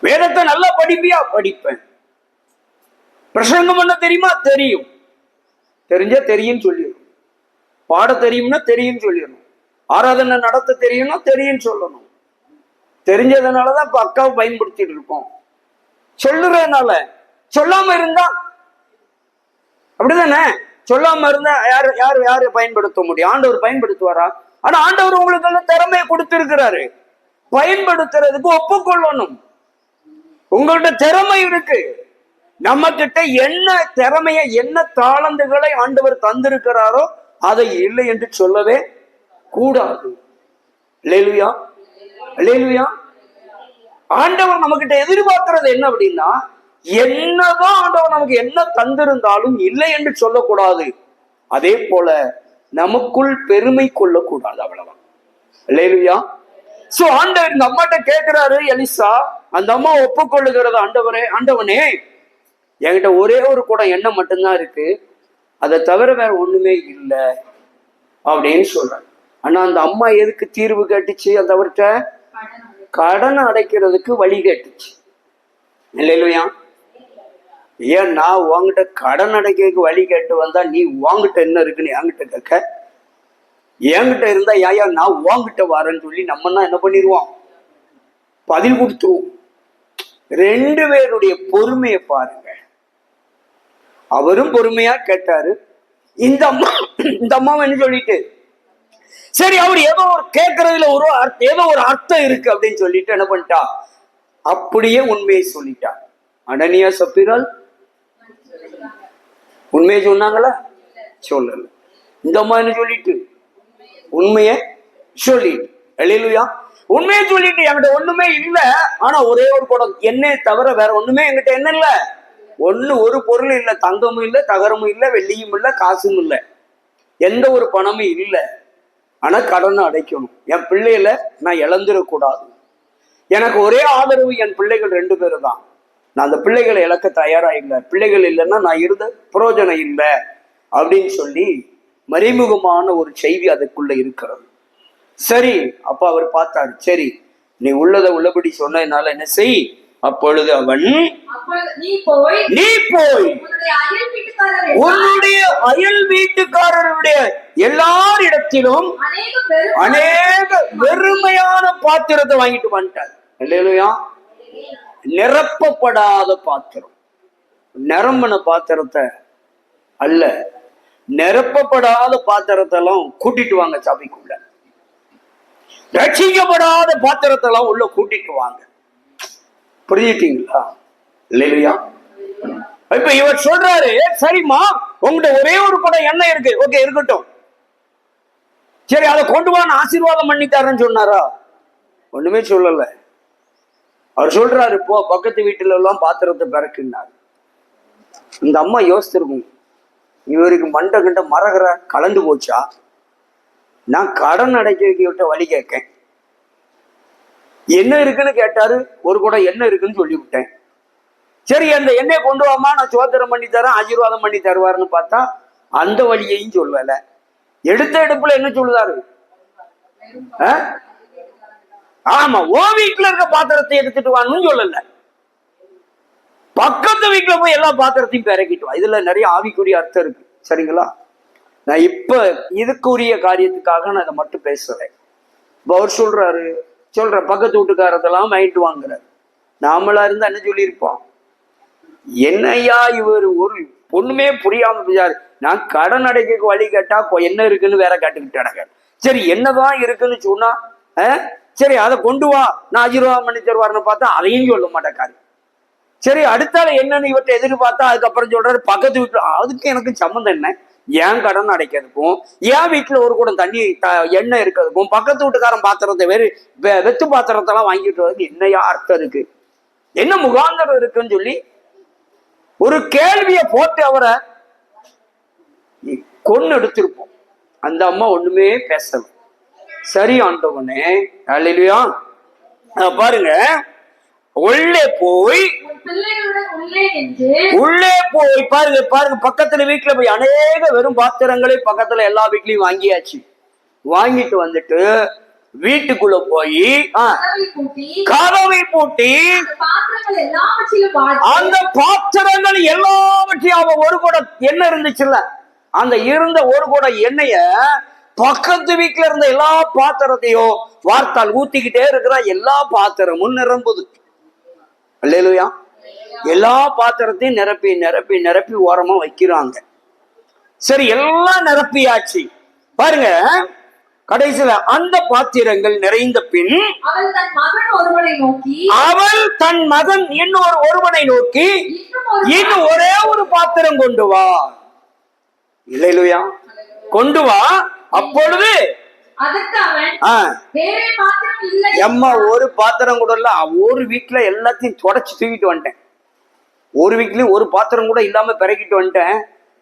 வேதத்தை நல்லா படிப்பியா? படிப்பேன். பிரசங்கம் பண்ண தெரியுமா? தெரியும். தெரிஞ்சா தெரியும் சொல்லிடணும். பாட தெரியும்னா தெரியும் சொல்லிடணும். ஆராதனை நடத்த தெரியும்னா தெரியும் சொல்லணும். தெரிஞ்சதுனாலதான் இப்ப அக்காவை பயன்படுத்திட்டு இருக்கோம். சொல்லுறதுனால. சொல்லாம இருந்தா அப்படிதானே? சொல்லாம இருந்தா யாரு பயன்படுத்த முடியும்? ஆண்டவர் பயன்படுத்துவாரா? ஆனா ஆண்டவர் உங்களுக்கு எல்லாம் திறமையை கொடுத்திருக்கிறாரு. பயன்படுத்துறதுக்கு ஒப்புக்கொள்ளணும். உங்கள்ட்ட திறமை இருக்கு. நம்ம கிட்ட என்ன திறமைய, என்ன தாளந்துகளை ஆண்டவர் தந்திருக்கிறாரோ அதை இல்லை என்று சொல்லவே கூடாது. அல்லேலூயா, அல்லேலூயா. ஆண்டவர் நம்ம கிட்ட எதிர்பார்க்கிறது என்ன அப்படின்னா, என்னதான் ஆண்டவர் நமக்கு என்ன தந்திருந்தாலும் இல்லை என்று சொல்லக்கூடாது. அதே போல நமக்குள் பெருமை கொள்ளக்கூடாது. அவ்வளவுதான். அல்லேலூயா. சோ ஆண்டவர் இந்த அம்மாட்ட கேட்கிறாரு எலிசா. அந்த அம்மா ஒப்புக்கொள்ளுகிறது, ஆண்டவரே, ஆண்டவனே என்கிட்ட ஒரே ஒரு குடம் எண்ணெய் மட்டும்தான் இருக்கு, அதை தவிர வேற ஒண்ணுமே இல்லை அப்படின்னு சொல்றாரு. ஆனா அந்த அம்மா எதுக்கு தீர்வு கேட்டுச்சு? அந்த அவர்கிட்ட கடனை அடைக்கிறதுக்கு வழி கேட்டுச்சு. இல்லையா? ஏன் நான் உங்ககிட்ட கடன் அடைக்கிறதுக்கு வழி கேட்டு வந்தா நீ உங்ககிட்ட என்ன இருக்குன்னு என்கிட்ட கேட்க? என்கிட்ட இருந்தா யாயா நான் உங்ககிட்ட வரேன்னு சொல்லி நம்ம என்ன பண்ணிடுவோம்? பதில் கொடுத்துருவோம். ரெண்டு பேருடைய பொறுமையை பாருங்க. அவரும் பொறுமையா கேட்டாரு. இந்த அம்மாவை என்ன சொல்லிட்டு, சரி அவர் ஏதோ ஒரு கேட்கறதுல ஏதோ ஒரு அர்த்தம் இருக்கு அப்படின்னு சொல்லிட்டு என்ன பண்ணிட்டா, அப்படியே உண்மையை சொல்லிட்டா. அனனியா சப்பீரால் உண்மையை சொன்னாங்களா? சொல்லல. இந்த அம்மா என்ன சொல்லிட்டு, உண்மைய சொல்லிட்டு. அல்லேலூயா. உண்மையை சொல்லிட்டு, என்கிட்ட ஒண்ணுமே இல்ல, ஆனா ஒரே ஒரு குடம் எண்ணெய் தவிர வேற ஒண்ணுமே என்கிட்ட என்ன இல்ல, ஒரு பொருள் இல்ல, தங்கமும் இல்ல, தகரமும் இல்ல, வெள்ளியும் இல்ல, காசும் இல்ல, எந்த ஒரு பணமும் இல்ல. ஆனா கடனை அடைக்கணும். என் பிள்ளைகள நான் இழந்துடக்கூடாது. எனக்கு ஒரே ஆதரவு என் பிள்ளைகள் 2 பேரு தான். நான் அந்த பிள்ளைகளை இழக்க தயாரா இல்லை. பிள்ளைகள் இல்லைன்னா நான் இருந்த பிரயோஜனம் இல்லை அப்படின்னு சொல்லி மறைமுகமான ஒரு செய்தி அதுக்குள்ள இருக்கிறது. சரி, அப்ப அவர் பார்த்தாரு. சரி, நீ உள்ளதை உள்ளபடி சொன்னதுனால என்ன செய். அப்பொழுது அவன், நீ போய் உன்னுடைய அயல் வீட்டுக்காரருடைய எல்லாரிடத்திலும் அநேக வெறுமையான பாத்திரத்தை வாங்கிட்டு வந்துட்டார். இல்லையா? நிரப்பப்படாத பாத்திரம். நிரம்பின பாத்திரத்தை அல்ல, நிரப்பப்படாத பாத்திரத்தை எல்லாம் கூட்டிட்டு வாங்க சபைக்குள்ள. ரட்சிக்கப்படாத பாத்திரத்தை எல்லாம் உள்ள கூட்டிட்டு வாங்க. புரிஞ்சுட்டீங்களா? இல்லையா? இப்ப இவர் சொல்றாரு, சரிம்மா உங்ககிட்ட ஒரே ஒரு குடம் எண்ணெய் இருக்கு, ஓகே இருக்கட்டும், சரி அதை கொண்டு வான்னு ஆசீர்வாதம் பண்ணித்தாருன்னு சொன்னாரா? ஒண்ணுமே சொல்லல. அவர் சொல்றாரு, போ பக்கத்து வீட்டுல எல்லாம் பாத்திரத்தை பிறக்குன்னாரு. இந்த அம்மா யோசிச்சிருக்கும், இவருக்கு மண்டை கண்ட மரகர கலந்து போச்சா, நான் கடன் அடைக்க வழி கேட்கேன், என்ன இருக்குன்னு கேட்டாரு, ஒரு குடம் என்ன இருக்குன்னு சொல்லி விட்டேன். சரி அந்த எண்ணெயை கொண்டு வாமா, நான் சோதனம் பண்ணி தரேன், ஆசீர்வாதம் பண்ணி தருவாருன்னு பார்த்தா அந்த வழியையும் சொல்லல. எடுத்த எடுப்புல என்ன சொல்லுதாரு, ஆமா, ஓ வீட்டுல இருக்க பாத்திரத்தை எடுத்துட்டு வான்னு சொல்லல, பக்கத்து வீட்டுல போய் எல்லா பாத்திரத்தையும் பிறக்கிட்டு வா. இதுல நிறைய ஆவிக்குரிய அர்த்தம் இருக்கு. சரிங்களா? நான் இப்ப இதுக்குரிய காரியத்துக்காக நான் இதை மட்டும் பேசுறேன். இப்ப அவர் சொல்ற பக்கத்து வீட்டுக்காரதெல்லாம் வாங்கிட்டு வாங்குறாரு. நாமளா இருந்தா என்ன சொல்லியிருப்போம்? என்னையா இவர் ஒரு பொண்ணுமே புரியாம பேசாரு. நான் கடன் அடைக்க வழி கேட்டா என்ன இருக்குன்னு வேற கேட்டுக்கிட்டாங்க. சரி, என்னதான் இருக்குன்னு சொன்னா சரி அதை கொண்டு வா, நான் 5 ரூபா பண்ணி தருவாருன்னு பார்த்தா அதையும் சொல்ல மாட்டேக்காரு. சரி, அடுத்தால என்னன்னு இவற்றை எதிர்பார்த்தா அதுக்கப்புறம் சொல்றாரு பக்கத்து வீட்டுல. அதுக்கு எனக்கு சம்மந்தம் என்ன? ஏன் கடன் அடைக்கிறதுக்கும் ஏன் வீட்டுல ஒரு கூட தண்ணி எண்ணெய் இருக்கிறதுக்கும் பக்கத்து வீட்டுக்காரன் பாத்திரத்தை வெத்து பாத்திரத்தெல்லாம் வாங்கிட்டு வரதுக்கு என்னையா அர்த்தம் இருக்கு? என்ன முகாந்தரம் இருக்குன்னு சொல்லி ஒரு கேள்வியை போட்டு அவரை கொன்னு எடுத்திருப்போம். அந்த அம்மா ஒண்ணுமே பேசல. சரி ஆண்டவனே, அல்லேலூயா. பாருங்க, உள்ளே போய் பாருங்க பக்கத்துல வீட்டுல போய் அநேக வெறும் பாத்திரங்களை பக்கத்துல எல்லா வீட்லயும் வாங்கியாச்சு. வாங்கிட்டு வந்துட்டு வீட்டுக்குள்ள போய் கதவை பூட்டி அந்த பாத்திரங்கள் எல்லாவற்றையும் அவன் ஒரு கூட எண்ணெய் இருந்துச்சுல்ல, அந்த இருந்த ஒரு கூட எண்ணெய பக்கத்து வீட்டுல இருந்த எல்லா பாத்திரத்தையும் வார்த்தால் ஊத்திக்கிட்டே இருக்கிற எல்லா பாத்திரமும் நிரம்புது. அல்லேலூயா. எல்லா பாத்திரத்தையும் நிரப்பி நிரப்பி நிரப்பி ஓரமா வைக்கிறாங்க. சரி, எல்லாம் நிரப்பியாச்சு. பாருங்க, கடைசியில அந்த பாத்திரங்கள் நிறைந்த பின் அவள் தன் மகன் இன்னொரு ஒருவனை நோக்கி இன்னும் ஒரே ஒரு பாத்திரம் கொண்டு வா. இல்லையா? கொண்டு வா. அப்பொழுது அம்மா ஒரு பாத்திரம் கூட இல்ல. ஒரு வீட்டுல எல்லாத்தையும் தொடச்சு தூக்கிட்டு வந்துட்டேன். ஒரு வீட்லயும் ஒரு பாத்திரம் கூட இல்லாம பிறக்கிட்டு வந்துட்டேன்.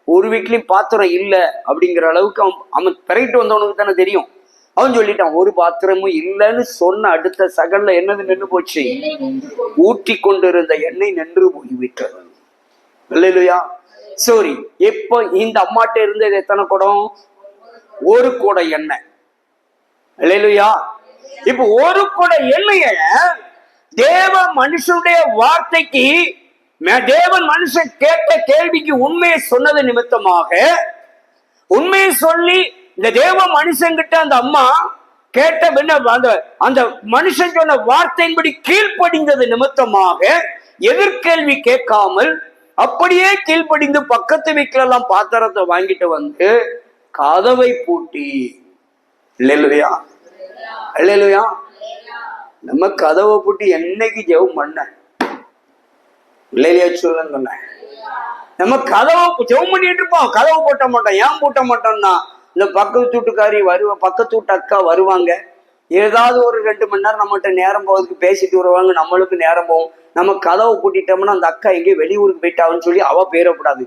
ஒரு வீட்லயும் பாத்திரம் இல்ல அப்படிங்கிற அளவுக்கு அவன் பிறகிட்டு வந்தவனுக்கு தானே தெரியும். அவன் சொல்லிட்டான் ஒரு பாத்திரமும் இல்லைன்னு சொன்ன அடுத்த சகல்ல என்னது நின்று போச்சு? ஊட்டி கொண்டிருந்த எண்ணெய் நின்று போய்விட்டது. இல்லையா? சரி, இப்போ இந்த அம்மாட்ட இருந்தது எத்தனை குடம்? ஒரு குடம் எண்ணெய். இல்லையா? இப்ப ஒரு குடம் எண்ணெய தேவ மனுஷனுடைய வார்த்தைக்கு, தேவன் மனுஷன் கேட்ட கேள்விக்கு உண்மையை சொன்னது நிமித்தமாக, உண்மையை சொல்லி இந்த தேவ மனுஷங்கிட்ட அந்த அம்மா கேட்ட அந்த மனுஷன் சொன்ன வார்த்தையின்படி கீழ்ப்படிந்தது நிமித்தமாக எதிர்கேள்வி கேட்காமல் அப்படியே கீழ்ப்படிந்து பக்கத்து வீட்டுல எல்லாம் பாத்திரத்தை வாங்கிட்டு வந்து கதவை பூட்டி. இல்லையா? இல்லையா? நம்ம கதவை பூட்டி என்னைக்கு ஜெபம் பண்ண? இல்லையா? சொல்லுங்க. நம்ம கதவை ஜெபம் பண்ணிட்டு இருப்போம், கதவை பூட்ட மாட்டோம். ஏன் பூட்ட மாட்டோம்னா, இந்த பக்கத்து வீட்டுக்காரி பக்கத்து வீட்டு அக்கா வருவாங்க, ஏதாவது ஒரு 2 மணி நேரம் நம்மகிட்ட நேரம் போகிறதுக்கு பேசிட்டு வருவாங்க, நம்மளுக்கு நேரம் போகும். நம்ம கதவை பூட்டிட்டோம்னா அந்த அக்கா எங்கேயும் வெளியூருக்கு போயிட்டான்னு சொல்லி அவ பேரக்கூடாது.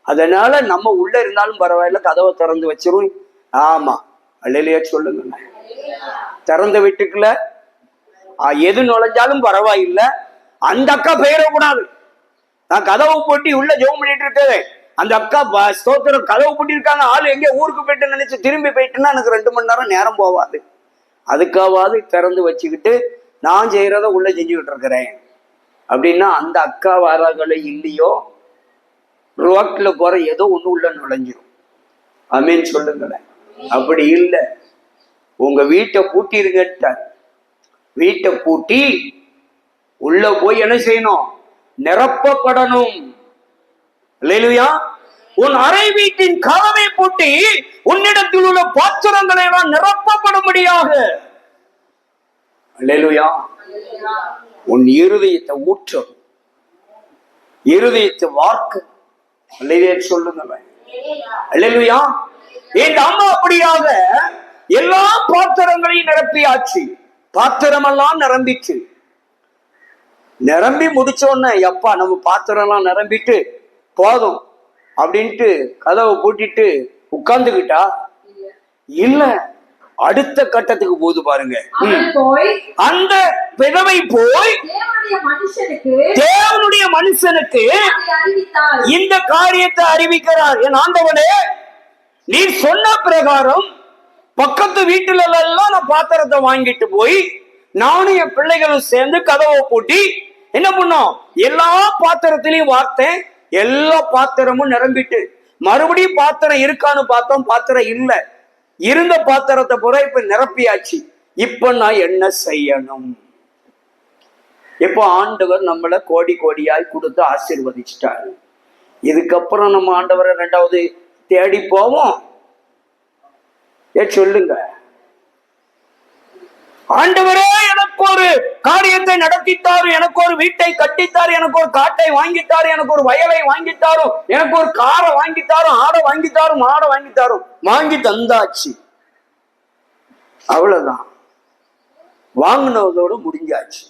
அதனால நம்ம உள்ள இருந்தாலும் பரவாயில்ல, கதவை திறந்து வச்சிரும். ஆமா, அல்லையா? சொல்லுங்க. திறந்த வீட்டுக்குள்ள எது நுழைஞ்சாலும் பரவாயில்லை, அந்த அக்கா பெயரக்கூடாது. நான் கதவை போட்டி உள்ள ஜெபம் பண்ணிட்டு இருக்கேன், அந்த அக்கா ஸ்தோத்திரம் கதவு பூட்டி இருக்காங்க, ஆள் எங்கே ஊருக்கு போயிட்டு நினைச்சு திரும்பி போயிட்டுன்னா எனக்கு 2 மணி நேரம் நேரம் போவாது. அதுக்காவது திறந்து வச்சுக்கிட்டு நான் செய்யறத உள்ள செஞ்சுக்கிட்டு இருக்கிறேன் அப்படின்னா அந்த அக்கா வராங்களே இல்லையோ, ரோட்ல போற ஏதோ ஒண்ணு உள்ள நுழைஞ்சிரும். ஆமீன் சொல்லுங்களேன். அப்படி இல்லை, உங்க வீட்டை பூட்டிருங்க. வீட்டை பூட்டி உள்ள போய் என்ன செய்யணும்? நிரப்பப்படணும். அல்லேலூயா. உன் அறை வீட்டின் கதவை பூட்டி உன்னிடத்தில் உள்ள பாத்திரங்களை எல்லாம் நிரப்பப்படும்படியாக. அல்லேலூயா. உன் இருதயத்தை ஊற்றும், இருதயத்தை வார்க்கு. அல்லேலூயா சொல்லுங்க. அல்லேலூயா. இந்த அம்மா அப்படியாக எல்லா பாத்திரங்களையும் நிரப்பியாச்சு. பாத்திரமெல்லாம் நிரம்பிச்சு. நிரம்பி முடிச்சோன்னு எப்பா நம்ம பாத்திரம் எல்லாம் நிரம்பிட்டு போதும் அப்படின்ட்டு கதவை பூட்டிட்டு உட்கார்ந்துகிட்டா இல்ல, அடுத்த கட்டத்துக்கு போது பாருங்க. அந்த விதவை போய் தேவனுடைய மனுஷனுக்கு இந்த காரியத்தை அறிவிக்கிறார். என் ஆண்டவனே, நீ சொன்ன பிரகாரம் பக்கத்து வீட்டுல எல்லாம் நான் பாத்திரத்தை வாங்கிட்டு போய் நானும் என் பிள்ளைகளும் சேர்ந்து கதவை பூட்டி என்ன பண்ணோம், எல்லா பாத்திரத்திலையும் வார்த்தேன். எல்லா பாத்திரமும் நிரம்பிட்டு மறுபடியும் பாத்திரம் இருக்கான்னு பார்த்தோம், பாத்திரம் இல்ல. இருந்த பாத்திரத்தை பூரா இப்ப நிரப்பியாச்சு. இப்ப நான் என்ன செய்யணும்? இப்போ ஆண்டவர் நம்மளை கோடி கோடியாய் கொடுத்து ஆசீர்வதிச்சிட்டாரு. இதுக்கப்புறம் நம்ம ஆண்டவரை ரெண்டாவது தேடி போவோம்? சொல்லுங்க. ஆண்டவரே எனக்கு ஒரு காரியத்தை நடத்தித்தாரு, எனக்கு ஒரு வீட்டை கட்டித்தாரு, எனக்கு ஒரு காட்டை வாங்கித்தாரு, எனக்கு ஒரு வயலை வாங்கித்தாரு, எனக்கு ஒரு காரை வாங்கித்தாரு, ஆடை வாங்கித்தாரு, மாடை வாங்கித்தாரு. வாங்கி தந்தாச்சு, அவ்வளவுதான். வாங்கினதோடு முடிஞ்சாச்சு.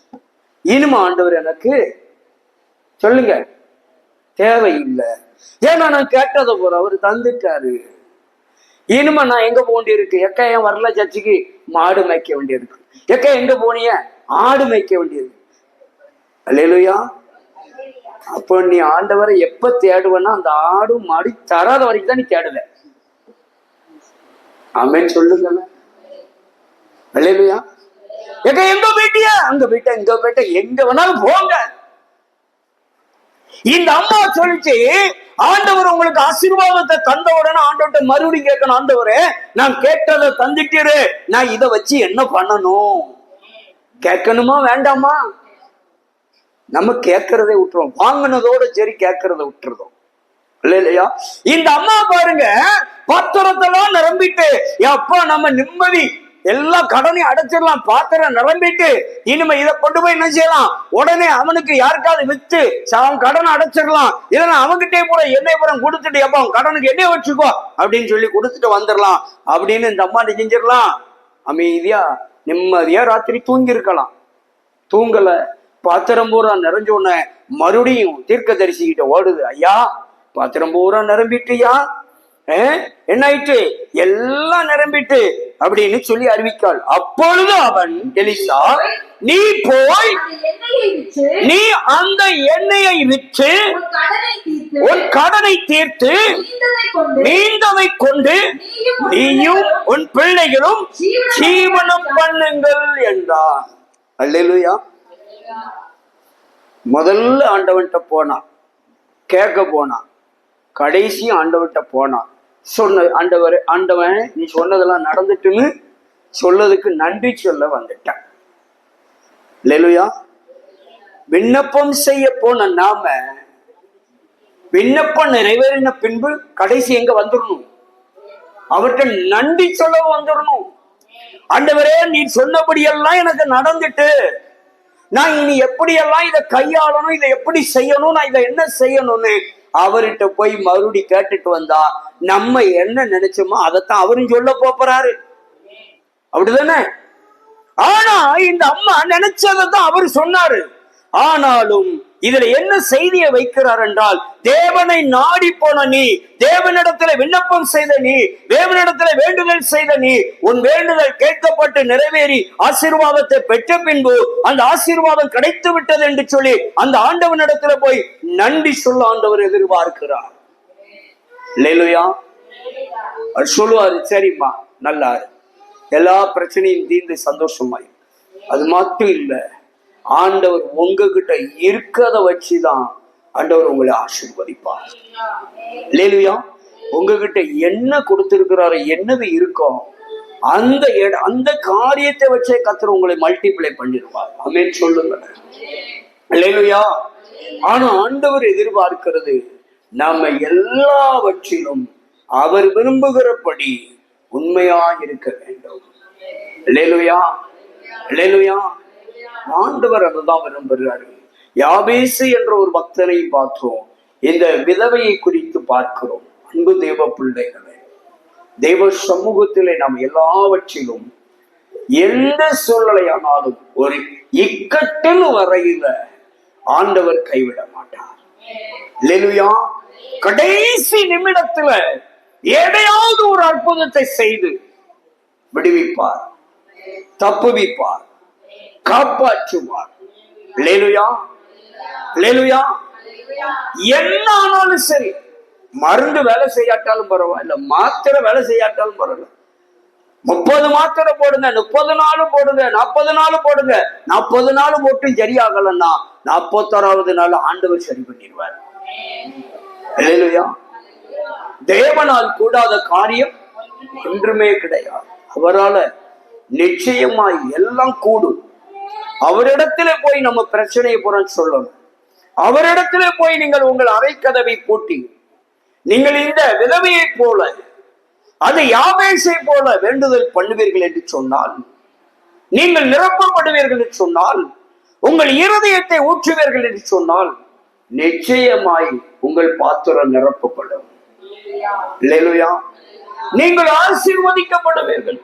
இனிமே ஆண்டவர் எனக்கு சொல்லுங்க தேவையில்லை. ஏன்னா நான் கேட்டதை போற அவர் தந்துட்டாரு. இனிமே நான் எங்க போண்டி இருக்கு? எக்க ஏன் வரல சர்ச்சுக்கு? மாடு மேய்க்க வேண்டியிருக்கு. எக்க எங்க போனிய? ஆடு மேய்க்க வேண்டியது. அல்லேலூயா. அப்போ நீ ஆண்டவரை எப்ப தேடுவனா அந்த ஆடு மாடு தராத வரைக்கும் தான் நீ தேடல. ஆமென் சொல்லுங்க. அல்லேலூயா. எங்க எங்க போயிட்டியா? அங்க போயிட்ட, இங்க போயிட்ட, எங்க வேணாலும் போங்க. இந்த அம்மா சொல்லிச்சு, ஆண்டவர் உங்களுக்கு ஆசீர்வாதத்தை தந்த உடனே ஆண்டவர்கிட்ட மறுபடியும் கேட்கணும், ஆண்டவரே நான் கேட்டதை தந்துட்டீரு, நான் இதை வச்சு என்ன பண்ணணும்? கேட்கணுமா வேண்டாமா? நம்ம கேட்கறதை விட்டுறோம், வாங்கினதோட சரி கேட்கறதை விட்டுறதும் இல்லையா? இந்த அம்மா பாருங்க, பாத்திரத்தெல்லாம் நிரம்பிட்டு அப்பா நம்ம நிம்மதி, எல்லா கடனையும் அடைச்சிடலாம், பாத்திரம் நிரம்பிட்டு இனிமே இதை கொண்டு போய் என்ன செய்யலாம்? உடனே அவனுக்கு யாருக்காவது வித்து அவன் கடனை அடைச்சிடலாம். இதெல்லாம் அவன்கிட்டே கூட எண்ணெய் புறம் கொடுத்துட்டு எப்ப அவன் கடனுக்கு எண்ணெய் வச்சுக்கோ அப்படின்னு சொல்லி கொடுத்துட்டு வந்துடலாம் அப்படின்னு இந்த அம்மா செஞ்சிடலாம். அமைதியா நிம்மதியா ராத்திரி தூங்கி இருக்கலாம். தூங்கல. பாத்திரம் பூரா நிறைஞ்ச உடனே மறுபடியும் தீர்க்க தரிசிக்கிட்ட ஓடுது, ஐயா பாத்திரம் பூரா நிரம்பிட்டியா? என்ன ஆயிட்டு? எல்லாம் நிரம்பிட்டு அப்படின்னு சொல்லி அறிவிக்காள். அப்பொழுது அவன் எலிசா, நீ போய் நீ அந்த எண்ணெயை விற்று உன் கடனை தீர்த்து மீந்ததை கொண்டு நீயும் உன் பிள்ளைகளும் ஜீவனம் பண்ணுங்கள் என்றான். அல்லேலூயா. முதல்ல ஆண்டவன்கிட்ட போனான், கேட்க போனான். கடைசி ஆண்டவன்கிட்ட போனான். சொன்ன ஆண்டவர், ஆண்டவன் நீ சொன்னதெல்லாம் நடந்துட்டுன்னு சொல்லதுக்கு நன்றி சொல்ல வந்துட்டான். அல்லேலூயா. விண்ணப்பம் செய்ய போன நாம விண்ணப்பம் நிறைவேறின பின்பு கடைசி எங்க வந்துடணும்? அவர்கிட்ட நன்றி சொல்ல வந்துடணும். ஆண்டவரே நீ சொன்னபடியெல்லாம் எனக்கு நடந்துட்டு, நான் இனி எப்படியெல்லாம் இதை கையாளணும், இதை எப்படி செய்யணும், நான் இதை என்ன செய்யணும்னு அவர்கிட்ட போய் மறுபடி கேட்டுட்டு வந்தா நம்ம என்ன நினைச்சோமோ அதைத்தான் அவரும் சொல்ல போறாரு. அப்படிதானே? ஆனா இந்த அம்மா நினைச்சதான் அவரு சொன்னாரு. ஆனாலும் இதுல என்ன செய்தியை வைக்கிறார் என்றால், தேவனை நாடி போன நீ, தேவனிடத்துல விண்ணப்பம் செய்த நீ, தேவனிடத்துல வேண்டுதல் செய்த நீ, உன் வேண்டுதல் கேட்கப்பட்டு நிறைவேறி ஆசீர்வாதத்தை பெற்ற பின்பு அந்த ஆசீர்வாதம் கிடைத்து விட்டது என்று சொல்லி அந்த ஆண்டவனிடத்துல போய் நன்றி சொல்ல ஆண்டவர் எதிர்பார்க்கிறார். அல்லேலூயா. சொல்லுவாரு, சரிம்மா நல்லா எல்லா பிரச்சனையும் தீர்ந்து சந்தோஷமாய். அது மட்டும் இல்ல, ஆண்டவர் உங்ககிட்ட இருக்கிறத வச்சுதான் ஆண்டவர் உங்களை ஆசீர்வதிப்பார். அல்லேலூயா. உங்ககிட்ட என்ன கொடுத்திருக்கிறாரோ, என்னது இருக்கோ அந்த காரியத்தை வச்சே கர்த்தர் உங்களை மல்டிப்ளை பண்ணிடுவார். ஆமென் சொல்லுங்க. அல்லேலூயா. ஆனா ஆண்டவர் எதிர்பார்க்கிறது நாம எல்லாவற்றிலும் அவர் விரும்புகிறபடி உண்மையா இருக்க வேண்டும். அல்லேலூயா. அல்லேலூயா. ஆண்டவர் அதுதான் விரும்புகிறாரு. யாபேசு என்ற ஒரு பக்தனை பார்த்தோம். இந்த விதவையை குறித்து பார்க்கிறோம். அன்பு தேவ பிள்ளைகளே, தேவ சமூகத்திலே நாம் எல்லாவற்றிலும் எந்த சூழ்நிலையானாலும் ஒரு இக்கட்டில் வரையில ஆண்டவர் கைவிட மாட்டார். அல்லேலூயா. கடைசி நிமிடத்துல எதையாவது ஒரு அற்புதத்தை செய்து விடுவிப்பார், தப்புவிப்பார், காப்பாற்றுவார். அல்லேலூயா. அல்லேலூயா. என்ன ஆனாலும் சரி, மருந்து வேலை செய்யாட்டாலும் பரவாயில்ல, மாத்திரை வேலை செய்யாட்டாலும் பரவாயில்ல, 30 மாத்திரை போடுங்க, 30 நாள் போடுங்க, 40 நாள் போடுங்க. 40 நாள் போட்டு சரியாகலன்னா 41வது நாள் ஆண்டவர் சரி பண்ணிடுவார். அல்லேலூயா. தேவனால் கூடாத காரியம் ஒன்றுமே கிடையாது. அவரால நிச்சயமாய் எல்லாம் கூடும். அவரிடத்திலே போய் நம்ம பிரச்சனையை புறம் சொல்லணும். அவரிடத்திலே போய் நீங்கள் உங்கள் அறைக்கதவை பூட்டி, நீங்கள் இந்த விதவையை போல, அது யாபேசை போல வேண்டுதல் பண்ணுவீர்கள் என்று சொன்னால், நீங்கள் நிரப்பப்படுவீர்கள் என்று சொன்னால், உங்கள் இருதயத்தை ஊற்றுவீர்கள் என்று சொன்னால், நிச்சயமாய் உங்கள் பாத்திரம் நிரப்பப்படும். அல்லேலூயா. நீங்கள் ஆசீர்வதிக்கப்படுவீர்கள்.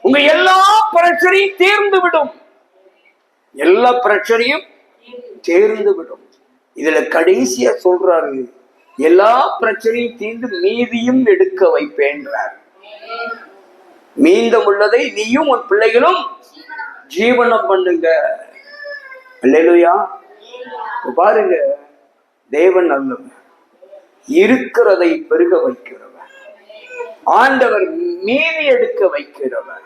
உங்க எல்லா பிரச்சனையும் தீர்ந்து விடும். எல்லா பிரச்சனையும் தீர்ந்து விடும். இதுல கடைசியா சொல்றாரு, எல்லா பிரச்சனையும் தீர்ந்து மீதியும் எடுக்க வைப்பேன்றார். மீதம் உள்ளதை நீயும் உன் பிள்ளைகளும் ஜீவனம் பண்ணுங்க. அல்லேலூயா. பாருங்க, தேவன் நல்லவர், இருக்கிறதை பெருக வைக்கிறவர், ஆண்டவர் மீதி எடுக்க வைக்கிறவர்.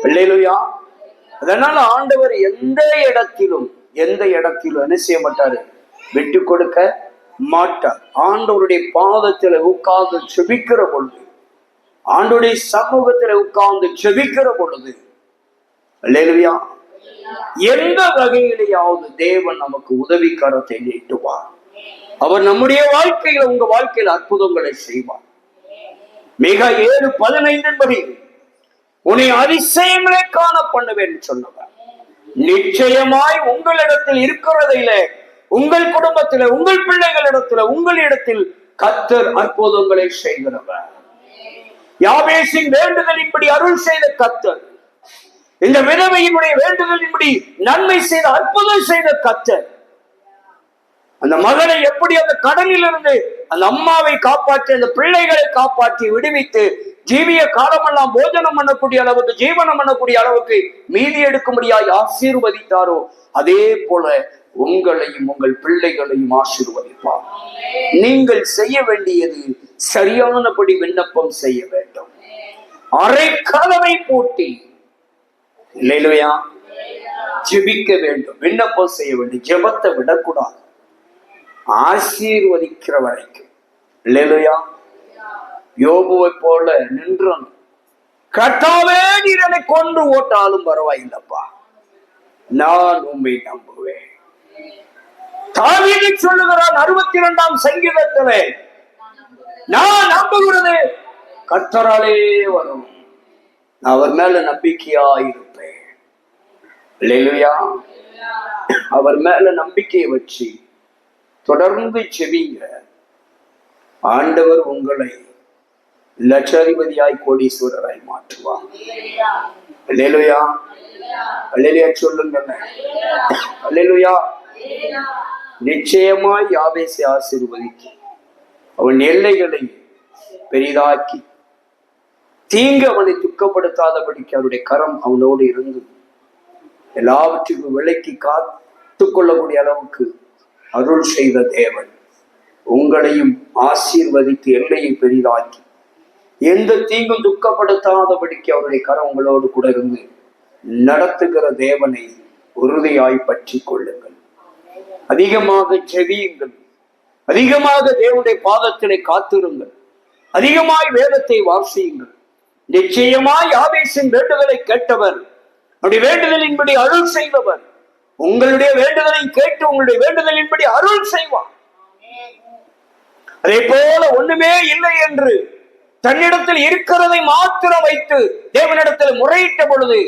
அல்லேலூயா. அதனால ஆண்டவர் எந்த இடத்திலும் என்ன செய்ய மாட்டாரு, விட்டு கொடுக்க மாட்டார். ஆண்டவருடைய பாதத்துல உட்கார்ந்து செபிக்கிற பொழுது, ஆண்டவருடைய சமூகத்துல உட்கார்ந்து செபிக்கிற பொழுது, அல்லேலூயா, எந்த வகையிலேயாவது தேவன் நமக்கு உதவிக்கரத்தை நீட்டுவார். அவர் நம்முடைய வாழ்க்கையில, உங்க வாழ்க்கையில் அற்புதங்களை செய்வார். மிக 7:15 படி உன்னை அதிசயங்களை காண பண்ணுவேன் சொன்னவர். நிச்சயமாய் உங்களிடத்தில் இருக்கிறதில, உங்கள் குடும்பத்தில, உங்கள் பிள்ளைகளிடத்தில், உங்களிடத்தில் கர்த்தர் அற்புதங்களை செய்கிறவர். யாபேசின் வேண்டுதலின்படி அருள் செய்த கர்த்தர், இந்த விதவையினுடைய வேண்டுதலின்படி நன்மை செய்த, அற்புதம் செய்த கர்த்தர், அந்த மகனை எப்படி அந்த கடலில் இருந்து அந்த அம்மாவை காப்பாற்றி, அந்த பிள்ளைகளை காப்பாற்றி விடுவித்து ஜீவிய காலமெல்லாம் போஜனம் பண்ணக்கூடிய அளவுக்கு, ஜீவனம் பண்ணக்கூடிய அளவுக்கு மீதி எடுக்கும்படியாய் ஆசீர்வதித்தாரோ, அதே போல உங்களையும் உங்கள் பிள்ளைகளையும் ஆசீர்வதிப்பார். நீங்கள் செய்ய வேண்டியது சரியானபடி விண்ணப்பம் செய்ய வேண்டும். அரை கதவை பூட்டி, இல்லையா, ஜெபிக்க வேண்டும், விண்ணப்பம் செய்ய வேண்டும். ஜெபத்தை விடக்கூடாது, ஆசீர்வதிக்கிற வரைக்கும். இல்லையா, யோபுவை போல நின்றன், கர்த்தாவே நீர் என்னை கொண்டு ஓட்டாலும் பரவாயில்லப்பா, நான் உம்மை நம்புவேன். தாவீது சொல்லுகிறான் 62ஆம் சங்கீதத்திலே, நான் நம்புகிறது கர்த்தராலே வரும், அவர் மேல நம்பிக்கையா இருப்பேன். இல்லையா, அவர் மேல நம்பிக்கையை வச்சு தொடர்ந்து செவிங்க. ஆண்டவர் உங்களை லட்சாதிபதியாய் கோடீஸ்வரராய் மாற்றுவார். அல்லேலூயா. அல்லேலூயா சொல்லுங்க. அல்லேலூயா. நிச்சயமாய் யாபேசை ஆசீர்வதித்து அவன் எல்லைகளை பெரிதாக்கி தீங்கு அவனை துக்கப்படுத்தாதபடிக்கு அவருடைய கரம் அவனோடு இருந்து எல்லாவற்றுக்கும் விலைக்கு காத்து கொள்ளக்கூடிய அளவுக்கு அருள் செய்த தேவன் உங்களையும் ஆசீர்வதித்து எல்லையை பெரிதாக்கி எந்த தீங்கும் துக்கப்படுத்தாதபடிக்கு அவருடைய கரம் உங்களோடு கூட இருந்து நடத்துகிற தேவனை உறுதியாய் பற்றி கொள்ளுங்கள். அதிகமாக ஜெபியுங்கள், அதிகமாக தேவனுடைய பாதத்திலே காத்திருங்கள், அதிகமாய் வேதத்தை வாசியுங்கள். நிச்சயமாய் யாபேசின் வேண்டுதலை கேட்டவர், அவருடைய வேண்டுதலின்படி அருள் செய்தவர், உங்களுடைய வேண்டுதலை கேட்டு உங்களுடைய வேண்டுதலின்படி அருள் செய்வார். அதே போல ஒண்ணுமே இல்லை என்று தன்னிடத்தில் இருக்கிறதை மாத்திரம் வைத்து தேவனிடத்தில் முறையிட்ட பொழுது,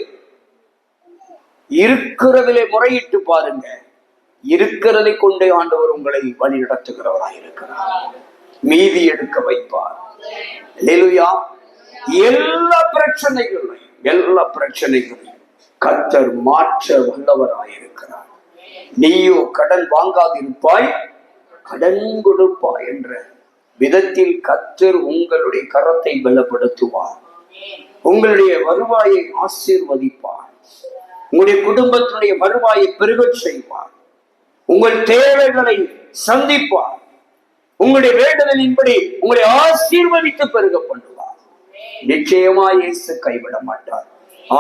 இருக்கிறதிலே முறையிட்டு பாருங்க, இருக்கிறதை கொண்டே ஆண்டவர் உங்களை வழி நடத்துகிறவராய் இருக்கிறார், மீதி எடுக்க வைப்பார். அல்லேலூயா. எல்லா பிரச்சனைகளையும் கர்த்தர் மாற்ற வல்லவராயிருக்கிறார். நீயோ கடன் வாங்காதிருப்பாய், கடன் கொடுப்பாய் என்ற விதத்தில் கர்த்தர் உங்களுடைய கரத்தை பலப்படுத்துவார். உங்களுடைய வருவாயை ஆசீர்வதிப்பார். உங்களுடைய குடும்பத்தினுடைய வருவாயை பெருகச் செய்வார். உங்கள் தேவைகளை சந்திப்பார். உங்களுடைய வேண்டுதலின்படி உங்களை ஆசீர்வதித்து பெருக பண்ணுவார். நிச்சயமா இயேசு கைவிட மாட்டார்.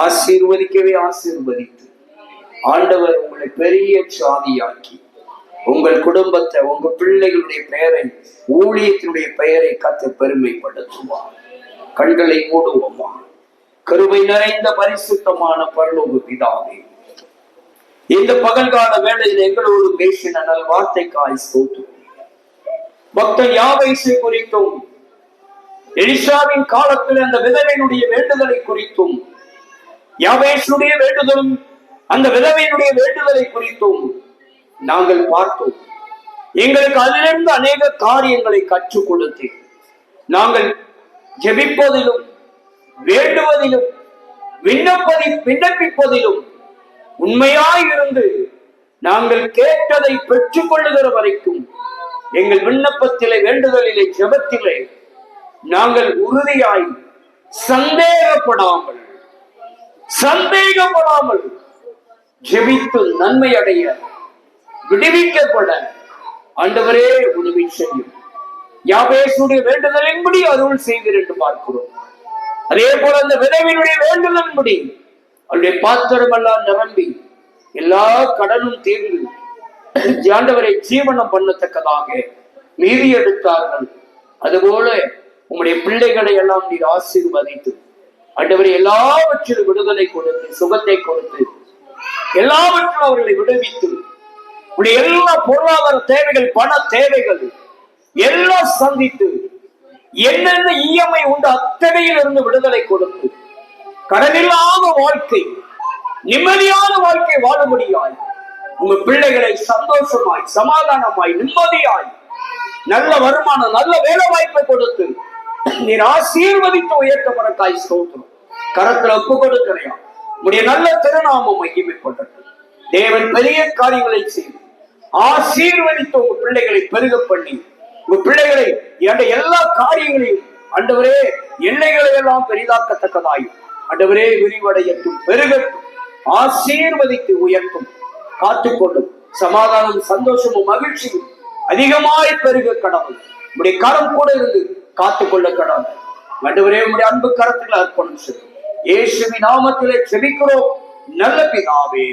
ஆசீர்வதிக்கவே ஆசீர்வதித்து ஆண்டவர் உங்களை பெரிய சாதியாக்கி உங்கள் குடும்பத்தை, உங்க பிள்ளைகளுடைய பெயரை, ஊழியத்தினுடைய பெயரை கத்து பெருமைப்படுத்துவார். கண்களை மூடுவோமா? கிருபை நிறைந்த பரிசுத்தமான பரலோக பிதாவே, இந்த பகல்கால வேளையில் எங்களோடு பேசின நல் வார்த்தைக்காய் ஸ்தோத்திரம். பக்தன் யாவேசை குறித்தும், எலிசாவின் காலத்தில் அந்த விதவையினுடைய வேண்டுதலை குறித்தும், யாவேசுடைய வேண்டுதலும் அந்த விதவையினுடைய வேண்டுதலை குறித்தும் நாங்கள் பார்த்தோம். எங்களுக்கு அதிலிருந்து அநேக காரியங்களை கற்றுக் கொடுத்து நாங்கள் ஜெபிப்பதிலும், வேண்டுவதிலும், விண்ணப்பிப்பதிலும் உண்மையாய் இருந்து நாங்கள் கேட்டதை பெற்றுக் கொள்ளுகிற வரைக்கும் எங்கள் விண்ணப்பத்திலே, வேண்டுதலிலே, ஜெபத்திலே நாங்கள் உறுதியாய் சந்தேகப்படாமல் ஜெபித்து நன்மை அடைய, விடுவிக்கப்பட ஆண்டவரே உதவி செய்யும். யாவேசுடைய வேண்டுதலின்படி அருள் செய்வீர் என்று பார்க்கிறோம். அதே போல அந்த விதவையினுடைய வேண்டுதலின்படி அவருடைய பாத்திரம் எல்லாம் நிரம்பி எல்லா கடனும் தீர்ந்து ஆண்டவரை ஜீவனம் பண்ணத்தக்கதாக மீதி எடுத்தார்கள். அதுபோல உங்களுடைய பிள்ளைகளை எல்லாம் நீர் ஆசீர்வதித்து ஆண்டவரை எல்லாவற்றிலும் விடுதலை கொடுத்து, சுகத்தை கொடுத்து, எல்லாவற்றிலும் அவர்களை விடுவித்து, உடைய எல்லா பொருளாதார தேவைகள், பண தேவைகள் எல்லாம் சந்தித்து, என்னென்ன இஎம்ஐ உண்டு அத்தனையில் இருந்து விடுதலை கொடுத்து, கடனில்லாத வாழ்க்கை, நிம்மதியான வாழ்க்கை வாழும்படியாய் உங்க பிள்ளைகளை சந்தோஷமாய், சமாதானமாய், நிம்மதியாய், நல்ல வருமானம், நல்ல வேலை வாய்ப்பை கொடுத்து நீர் ஆசீர்வதித்து உயர்த்தப்படக்காய் ஸ்தோத்திரம். கரத்துல ஒப்பு கொடுக்கிறையா, உடைய நல்ல திருநாமம் மகிமைப்பட்டது. தேவன் பெரிய காரியங்களை செய்து ஆசீர்வதித்து உங்க பிள்ளைகளை பெருக பண்ணி, உங்க பிள்ளைகளை எல்லா காரியங்களையும் ஆண்டவரே எல்லைகளை எல்லாம் பெரிதாக்கத்தக்கதாயும் ஆண்டவரே விரிவடையட்டும், பெருகட்டும், ஆசீர்வதித்து உயர்த்தும், காத்துக்கொள்ளும். சமாதானம், சந்தோஷமும் மகிழ்ச்சியும் அதிகமாய் பெருக கடவுள் உடைய கரம் கூட இருந்து காத்துக்கொள்ள கடவுள். ஆண்டவரே உடைய அன்பு கரத்தில் அர்ப்பணம் செய்யும். இயேசுவின் நாமத்திலே ஜெபிக்கிறோம் நல்ல பிதாவே.